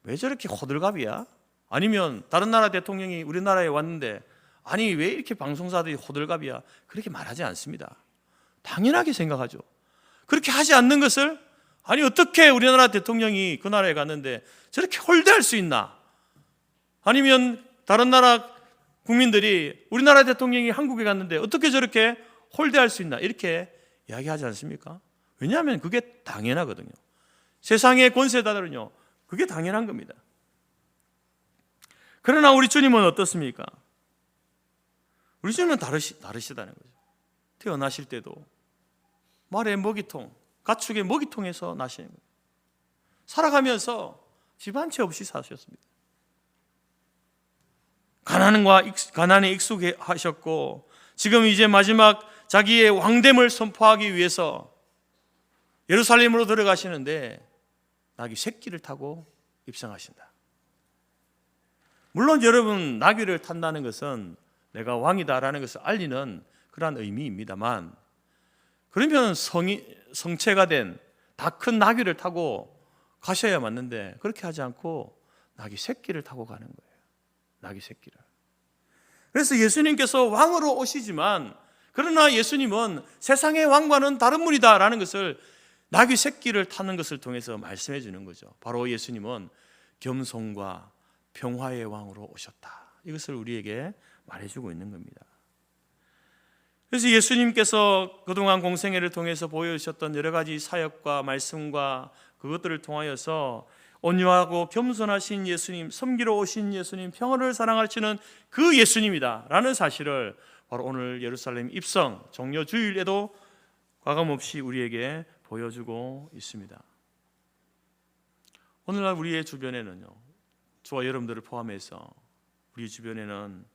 왜 저렇게 호들갑이야? 아니면 다른 나라 대통령이 우리나라에 왔는데 아니 왜 이렇게 방송사들이 호들갑이야? 그렇게 말하지 않습니다. 당연하게 생각하죠. 그렇게 하지 않는 것을, 아니 어떻게 우리나라 대통령이 그 나라에 갔는데 저렇게 홀대할 수 있나? 아니면 다른 나라 국민들이 우리나라 대통령이 한국에 갔는데 어떻게 저렇게 홀대할 수 있나? 이렇게 이야기하지 않습니까? 왜냐하면 그게 당연하거든요. 세상의 권세자들은요, 그게 당연한 겁니다. 그러나 우리 주님은 어떻습니까? 우리 주님은 다르시다는 거죠. 태어나실 때도 말의 먹이통, 가축의 먹이통에서 나시는 거예요. 살아가면서 집 한 채 없이 사셨습니다. 가난에 익숙하셨고 지금 이제 마지막 자기의 왕됨을 선포하기 위해서 예루살렘으로 들어가시는데 나귀 새끼를 타고 입성하신다. 물론 여러분, 나귀를 탄다는 것은 내가 왕이다라는 것을 알리는 그러한 의미입니다만, 그러면 성체가 된 다 큰 나귀를 타고 가셔야 맞는데 그렇게 하지 않고 나귀 새끼를 타고 가는 거예요. 나귀 새끼를. 그래서 예수님께서 왕으로 오시지만, 그러나 예수님은 세상의 왕과는 다른 분이다라는 것을 나귀 새끼를 타는 것을 통해서 말씀해 주는 거죠. 바로 예수님은 겸손과 평화의 왕으로 오셨다. 이것을 우리에게 말해주고 있는 겁니다. 그래서 예수님께서 그동안 공생애를 통해서 보여주셨던 여러 가지 사역과 말씀과 그것들을 통하여서 온유하고 겸손하신 예수님, 섬기러 오신 예수님, 평화를 사랑하시는 그 예수님이다 라는 사실을 바로 오늘 예루살렘 입성 종려 주일에도 과감없이 우리에게 보여주고 있습니다. 오늘날 우리의 주변에는요, 저와 여러분들을 포함해서 우리 주변에는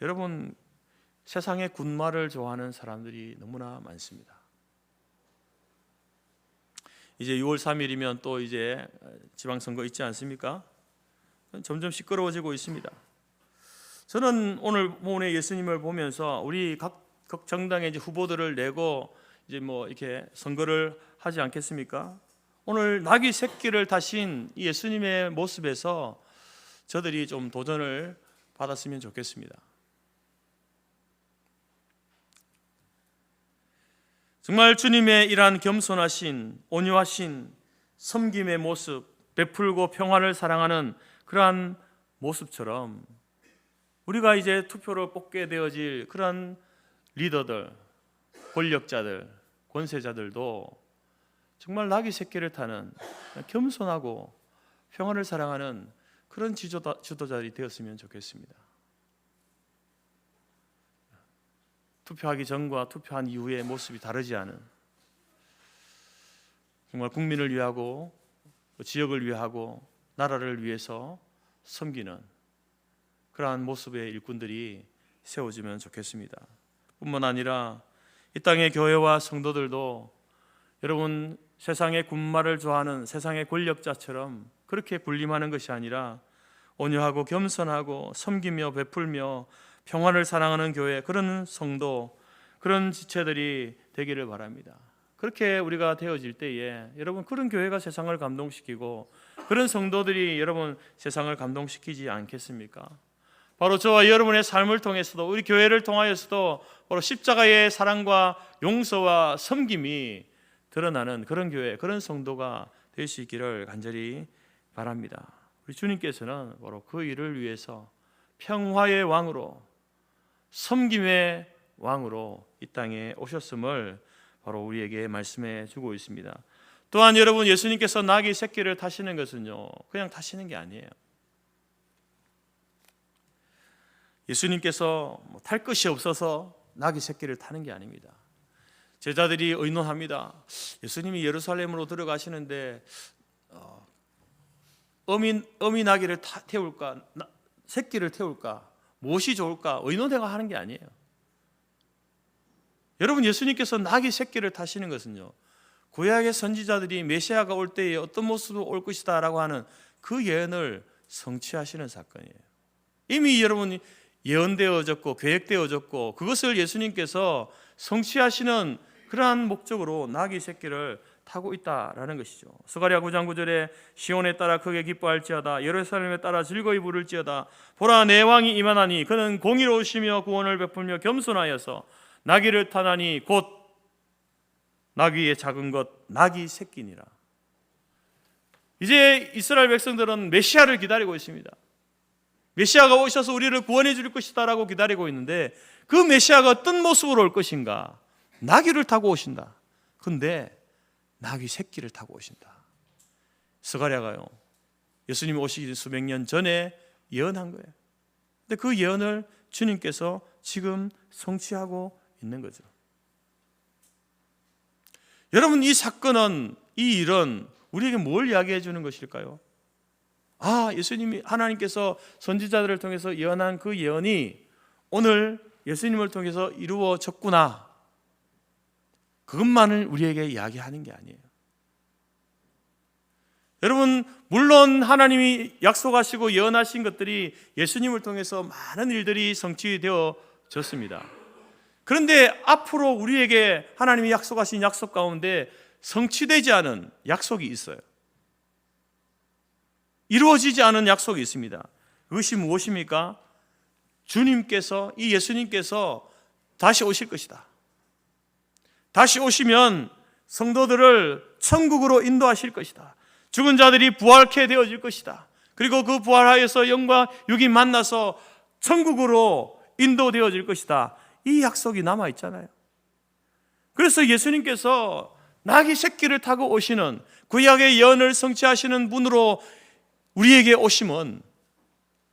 여러분 세상의 군말을 좋아하는 사람들이 너무나 많습니다. 이제 6월 3일이면 또 이제 지방선거 있지 않습니까? 점점 시끄러워지고 있습니다. 저는 오늘 본의 예수님을 보면서 우리 각 정당의 이제 후보들을 내고 이제 뭐 이렇게 선거를 하지 않겠습니까? 오늘 나귀 새끼를 타신 예수님의 모습에서 저들이 좀 도전을 받았으면 좋겠습니다. 정말 주님의 이러한 겸손하신, 온유하신 섬김의 모습, 베풀고 평화를 사랑하는 그러한 모습처럼 우리가 이제 투표로 뽑게 되어질 그런 리더들, 권력자들, 권세자들도 정말 나귀 새끼를 타는 겸손하고 평화를 사랑하는 그런 지도자들이 되었으면 좋겠습니다. 투표하기 전과 투표한 이후의 모습이 다르지 않은, 정말 국민을 위하고 지역을 위하고 나라를 위해서 섬기는 그러한 모습의 일꾼들이 세워지면 좋겠습니다. 뿐만 아니라 이 땅의 교회와 성도들도 여러분 세상의 군말을 좋아하는 세상의 권력자처럼 그렇게 군림하는 것이 아니라 온유하고 겸손하고 섬기며 베풀며 평화를 사랑하는 교회, 그런 성도, 그런 지체들이 되기를 바랍니다. 그렇게 우리가 되어질 때에 여러분, 그런 교회가 세상을 감동시키고 그런 성도들이 여러분 세상을 감동시키지 않겠습니까? 바로 저와 여러분의 삶을 통해서도, 우리 교회를 통하여서도 바로 십자가의 사랑과 용서와 섬김이 드러나는 그런 교회, 그런 성도가 될 수 있기를 간절히 바랍니다. 우리 주님께서는 바로 그 일을 위해서 평화의 왕으로, 섬김의 왕으로 이 땅에 오셨음을 바로 우리에게 말씀해 주고 있습니다. 또한 여러분, 예수님께서 나귀 새끼를 타시는 것은요, 그냥 타시는 게 아니에요. 예수님께서 탈 것이 없어서 나귀 새끼를 타는 게 아닙니다. 제자들이 의논합니다. 예수님이 예루살렘으로 들어가시는데 어미 나귀를 태울까, 새끼를 태울까, 무엇이 좋을까 의논해가 하는 게 아니에요. 여러분, 예수님께서 나귀 새끼를 타시는 것은요, 구약의 선지자들이 메시아가 올 때에 어떤 모습으로 올 것이다 라고 하는 그 예언을 성취하시는 사건이에요. 이미 여러분 예언되어졌고 계획되어졌고 그것을 예수님께서 성취하시는 그러한 목적으로 나귀 새끼를 타고 있다라는 것이죠. 스가랴 9장 9절에 시온에 따라 크게 기뻐할지어다, 예루살렘에 따라 즐거이 부를지어다. 보라, 내 왕이 임하나니 그는 공의로우시며 구원을 베풀며 겸손하여서 나귀를 타나니 곧 나귀의 작은 것 나귀 새끼니라. 이제 이스라엘 백성들은 메시아를 기다리고 있습니다. 메시아가 오셔서 우리를 구원해 줄 것이다 라고 기다리고 있는데, 그 메시아가 어떤 모습으로 올 것인가? 나귀를 타고 오신다. 근데 나귀 새끼를 타고 오신다. 스가랴가요, 예수님이 오시기 수백 년 전에 예언한 거예요. 근데 그 예언을 주님께서 지금 성취하고 있는 거죠. 여러분, 이 사건은, 이 일은 우리에게 뭘 이야기해 주는 것일까요? 예수님이, 하나님께서 선지자들을 통해서 예언한 그 예언이 오늘 예수님을 통해서 이루어졌구나, 그것만을 우리에게 이야기하는 게 아니에요. 여러분, 물론 하나님이 약속하시고 예언하신 것들이 예수님을 통해서 많은 일들이 성취되어졌습니다. 그런데 앞으로 우리에게 하나님이 약속하신 약속 가운데 성취되지 않은 약속이 있어요. 이루어지지 않은 약속이 있습니다. 그것이 무엇입니까? 주님께서, 이 예수님께서 다시 오실 것이다. 다시 오시면 성도들을 천국으로 인도하실 것이다. 죽은 자들이 부활케 되어질 것이다. 그리고 그 부활하여서 영과 육이 만나서 천국으로 인도되어질 것이다. 이 약속이 남아있잖아요. 그래서 예수님께서 나귀 새끼를 타고 오시는, 구약의 예언을 성취하시는 분으로 우리에게 오심은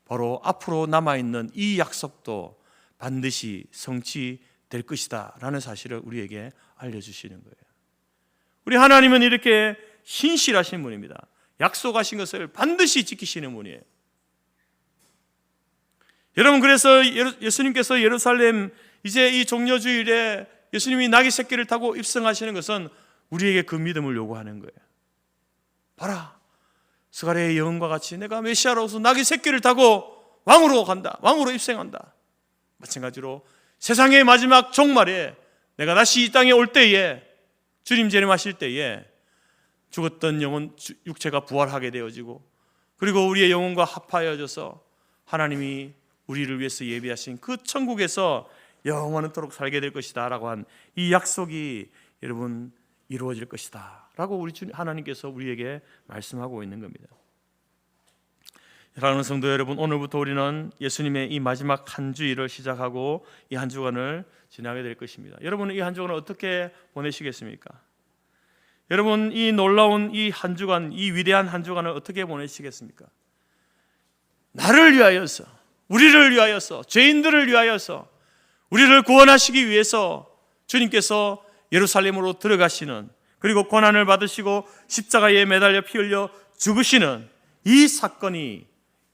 바로 앞으로 남아있는 이 약속도 반드시 성취될 것이다 라는 사실을 우리에게 알려주시는 거예요. 우리 하나님은 이렇게 신실하신 분입니다. 약속하신 것을 반드시 지키시는 분이에요. 여러분, 그래서 예수님께서 예루살렘 이제 이 종려주일에 예수님이 나귀 새끼를 타고 입성하시는 것은 우리에게 그 믿음을 요구하는 거예요. 봐라, 스가랴의 예언과 같이 내가 메시아로서 나귀 새끼를 타고 왕으로 간다, 왕으로 입성한다. 마찬가지로 세상의 마지막 종말에 내가 다시 이 땅에 올 때에, 주님 재림하실 때에 죽었던 영혼, 육체가 부활하게 되어지고, 그리고 우리의 영혼과 합하여져서 하나님이 우리를 위해서 예비하신 그 천국에서 영원토록 살게 될 것이다 라고 한 이 약속이 여러분 이루어질 것이다 라고 우리 주님 하나님께서 우리에게 말씀하고 있는 겁니다. 사랑하는 성도 여러분, 오늘부터 우리는 예수님의 이 마지막 한 주일을 시작하고 이 한 주간을 지나게 될 것입니다. 여러분은 이 한 주간을 어떻게 보내시겠습니까? 여러분, 이 놀라운 이 한 주간, 이 위대한 한 주간을 어떻게 보내시겠습니까? 나를 위하여서, 우리를 위하여서, 죄인들을 위하여서, 우리를 구원하시기 위해서 주님께서 예루살렘으로 들어가시는, 그리고 고난을 받으시고 십자가에 매달려 피 흘려 죽으시는 이 사건이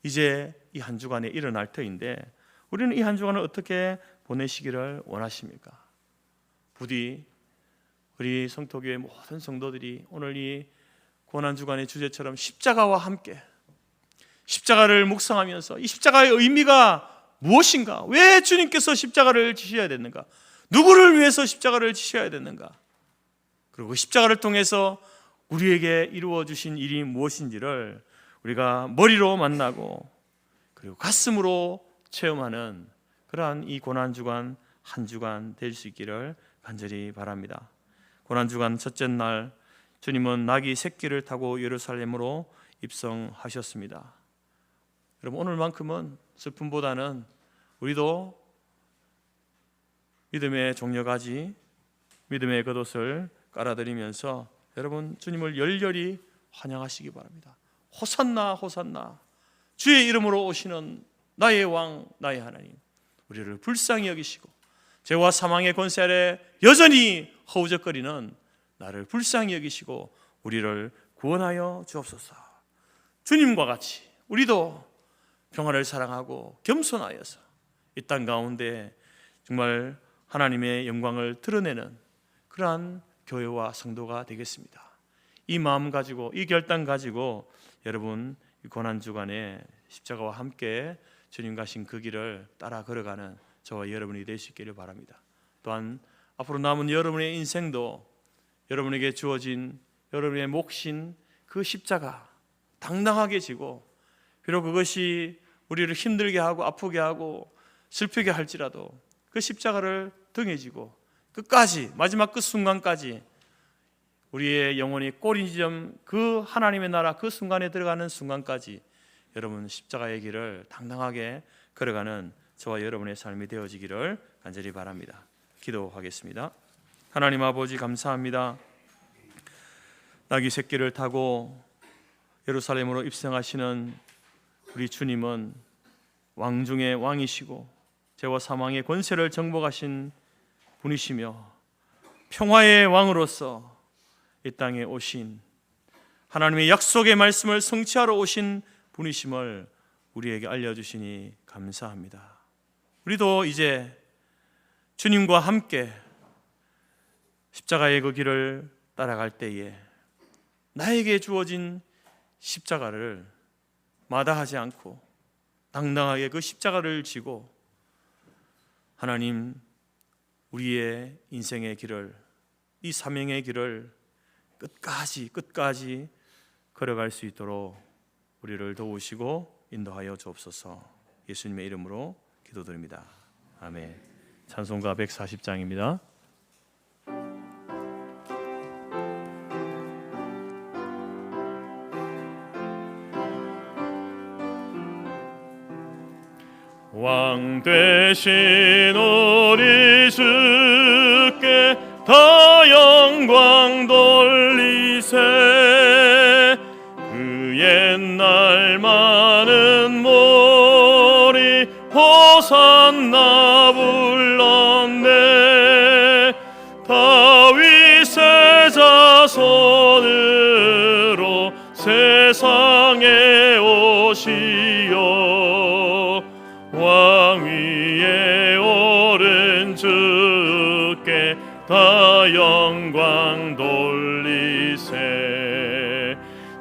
이제 이 한 주간에 일어날 터인데, 우리는 이 한 주간을 어떻게 보내시기를 원하십니까? 부디 우리 성토교회 모든 성도들이 오늘 이 고난주간의 주제처럼 십자가와 함께 십자가를 묵상하면서 이 십자가의 의미가 무엇인가? 왜 주님께서 십자가를 지셔야 됐는가? 누구를 위해서 십자가를 지셔야 됐는가? 그리고 십자가를 통해서 우리에게 이루어 주신 일이 무엇인지를 우리가 머리로 만나고 그리고 가슴으로 체험하는 그러한 이 고난주간 한 주간 될 수 있기를 간절히 바랍니다. 고난주간 첫째 날 주님은 나귀 새끼를 타고 예루살렘으로 입성하셨습니다. 여러분, 오늘만큼은 슬픔보다는 우리도 믿음의 종려가지, 믿음의 겉옷을 깔아드리면서 여러분 주님을 열렬히 환영하시기 바랍니다. 호산나 호산나, 주의 이름으로 오시는 나의 왕 나의 하나님, 우리를 불쌍히 여기시고 죄와 사망의 권세 아래 여전히 허우적거리는 나를 불쌍히 여기시고 우리를 구원하여 주옵소서. 주님과 같이 우리도 평화를 사랑하고 겸손하여서 이 땅 가운데 정말 하나님의 영광을 드러내는 그러한 교회와 성도가 되겠습니다. 이 마음 가지고 이 결단 가지고 여러분 이 고난주간에 십자가와 함께 주님 가신 그 길을 따라 걸어가는 저와 여러분이 될 수 있기를 바랍니다. 또한 앞으로 남은 여러분의 인생도 여러분에게 주어진 여러분의 몫인 그 십자가 당당하게 지고, 비록 그것이 우리를 힘들게 하고 아프게 하고 슬프게 할지라도 그 십자가를 등에 지고 끝까지, 마지막 끝 순간까지 우리의 영혼이 꼬리지점 그 하나님의 나라 그 순간에 들어가는 순간까지 여러분 십자가의 길을 당당하게 걸어가는 저와 여러분의 삶이 되어지기를 간절히 바랍니다. 기도하겠습니다. 하나님 아버지, 감사합니다. 나귀 새끼를 타고 예루살렘으로 입성하시는 우리 주님은 왕 중의 왕이시고 죄와 사망의 권세를 정복하신 분이시며 평화의 왕으로서 이 땅에 오신 하나님의 약속의 말씀을 성취하러 오신 분이심을 우리에게 알려주시니 감사합니다. 우리도 이제 주님과 함께 십자가의 그 길을 따라갈 때에 나에게 주어진 십자가를 마다하지 않고 당당하게 그 십자가를 지고 하나님 우리의 인생의 길을, 이 사명의 길을 끝까지 걸어갈 수 있도록 우리를 도우시고 인도하여 주옵소서. 예수님의 이름으로 기도드립니다. 아멘. 찬송가 140장입니다. 왕 되신 우리 주께 다 영광 돌리세. 그 옛날 많은 모리 호산나 불렀네. 다윗의 자손으로 세상에 오시어 왕 위에 오른 주께 다 영광 돌리세.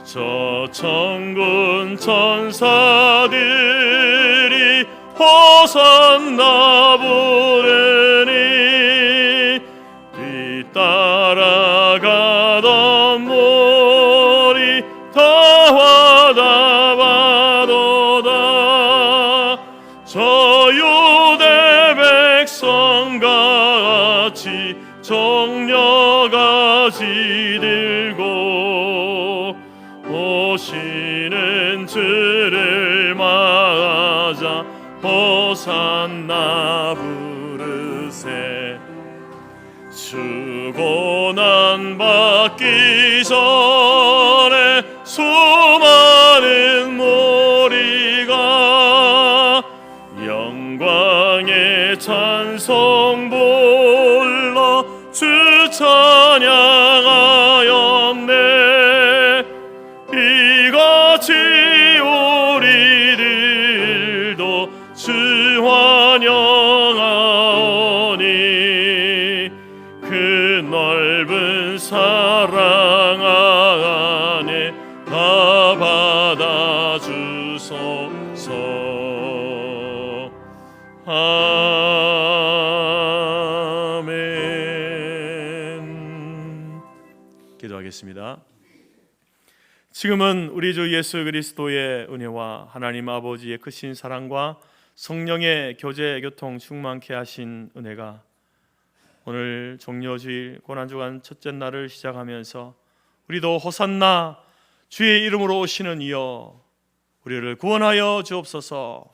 저 천군 천사들이 호산나 부르니 뒤따라가던 모리 다 화답하도다. 저 유대 백성과 같이 정려가지 들고 오시는 주를 맞아 호산나 부르세. 주고난 받기 전에 수많은 무리가 영광의 찬송 불러 주 찬양하였네. 이같이 우리들도 주 환영하오니 그 넓은 사랑 안에 다 받아주소서. 아멘. 기도하겠습니다. 지금은 우리 주 예수 그리스도의 은혜와 하나님 아버지의 크신 사랑과 성령의 교제 교통 충만케 하신 은혜가 오늘 종려주일 고난주간 첫째 날을 시작하면서 우리도 호산나 주의 이름으로 오시는 이여 우리를 구원하여 주옵소서.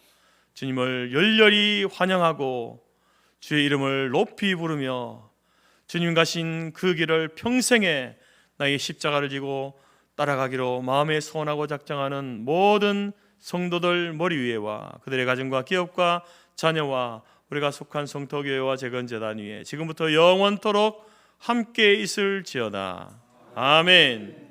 주님을 열렬히 환영하고 주의 이름을 높이 부르며 주님 가신 그 길을 평생에 나의 십자가를 지고 따라가기로 마음에 소원하고 작정하는 모든 성도들 머리 위에와 그들의 가정과 기업과 자녀와 우리가 속한 성토교회와 재건재단 위에 지금부터 영원토록 함께 있을지어다. 아멘.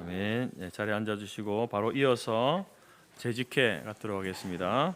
아멘. 네, 자리에 앉아주시고 바로 이어서 재직회 갖도록 하겠습니다.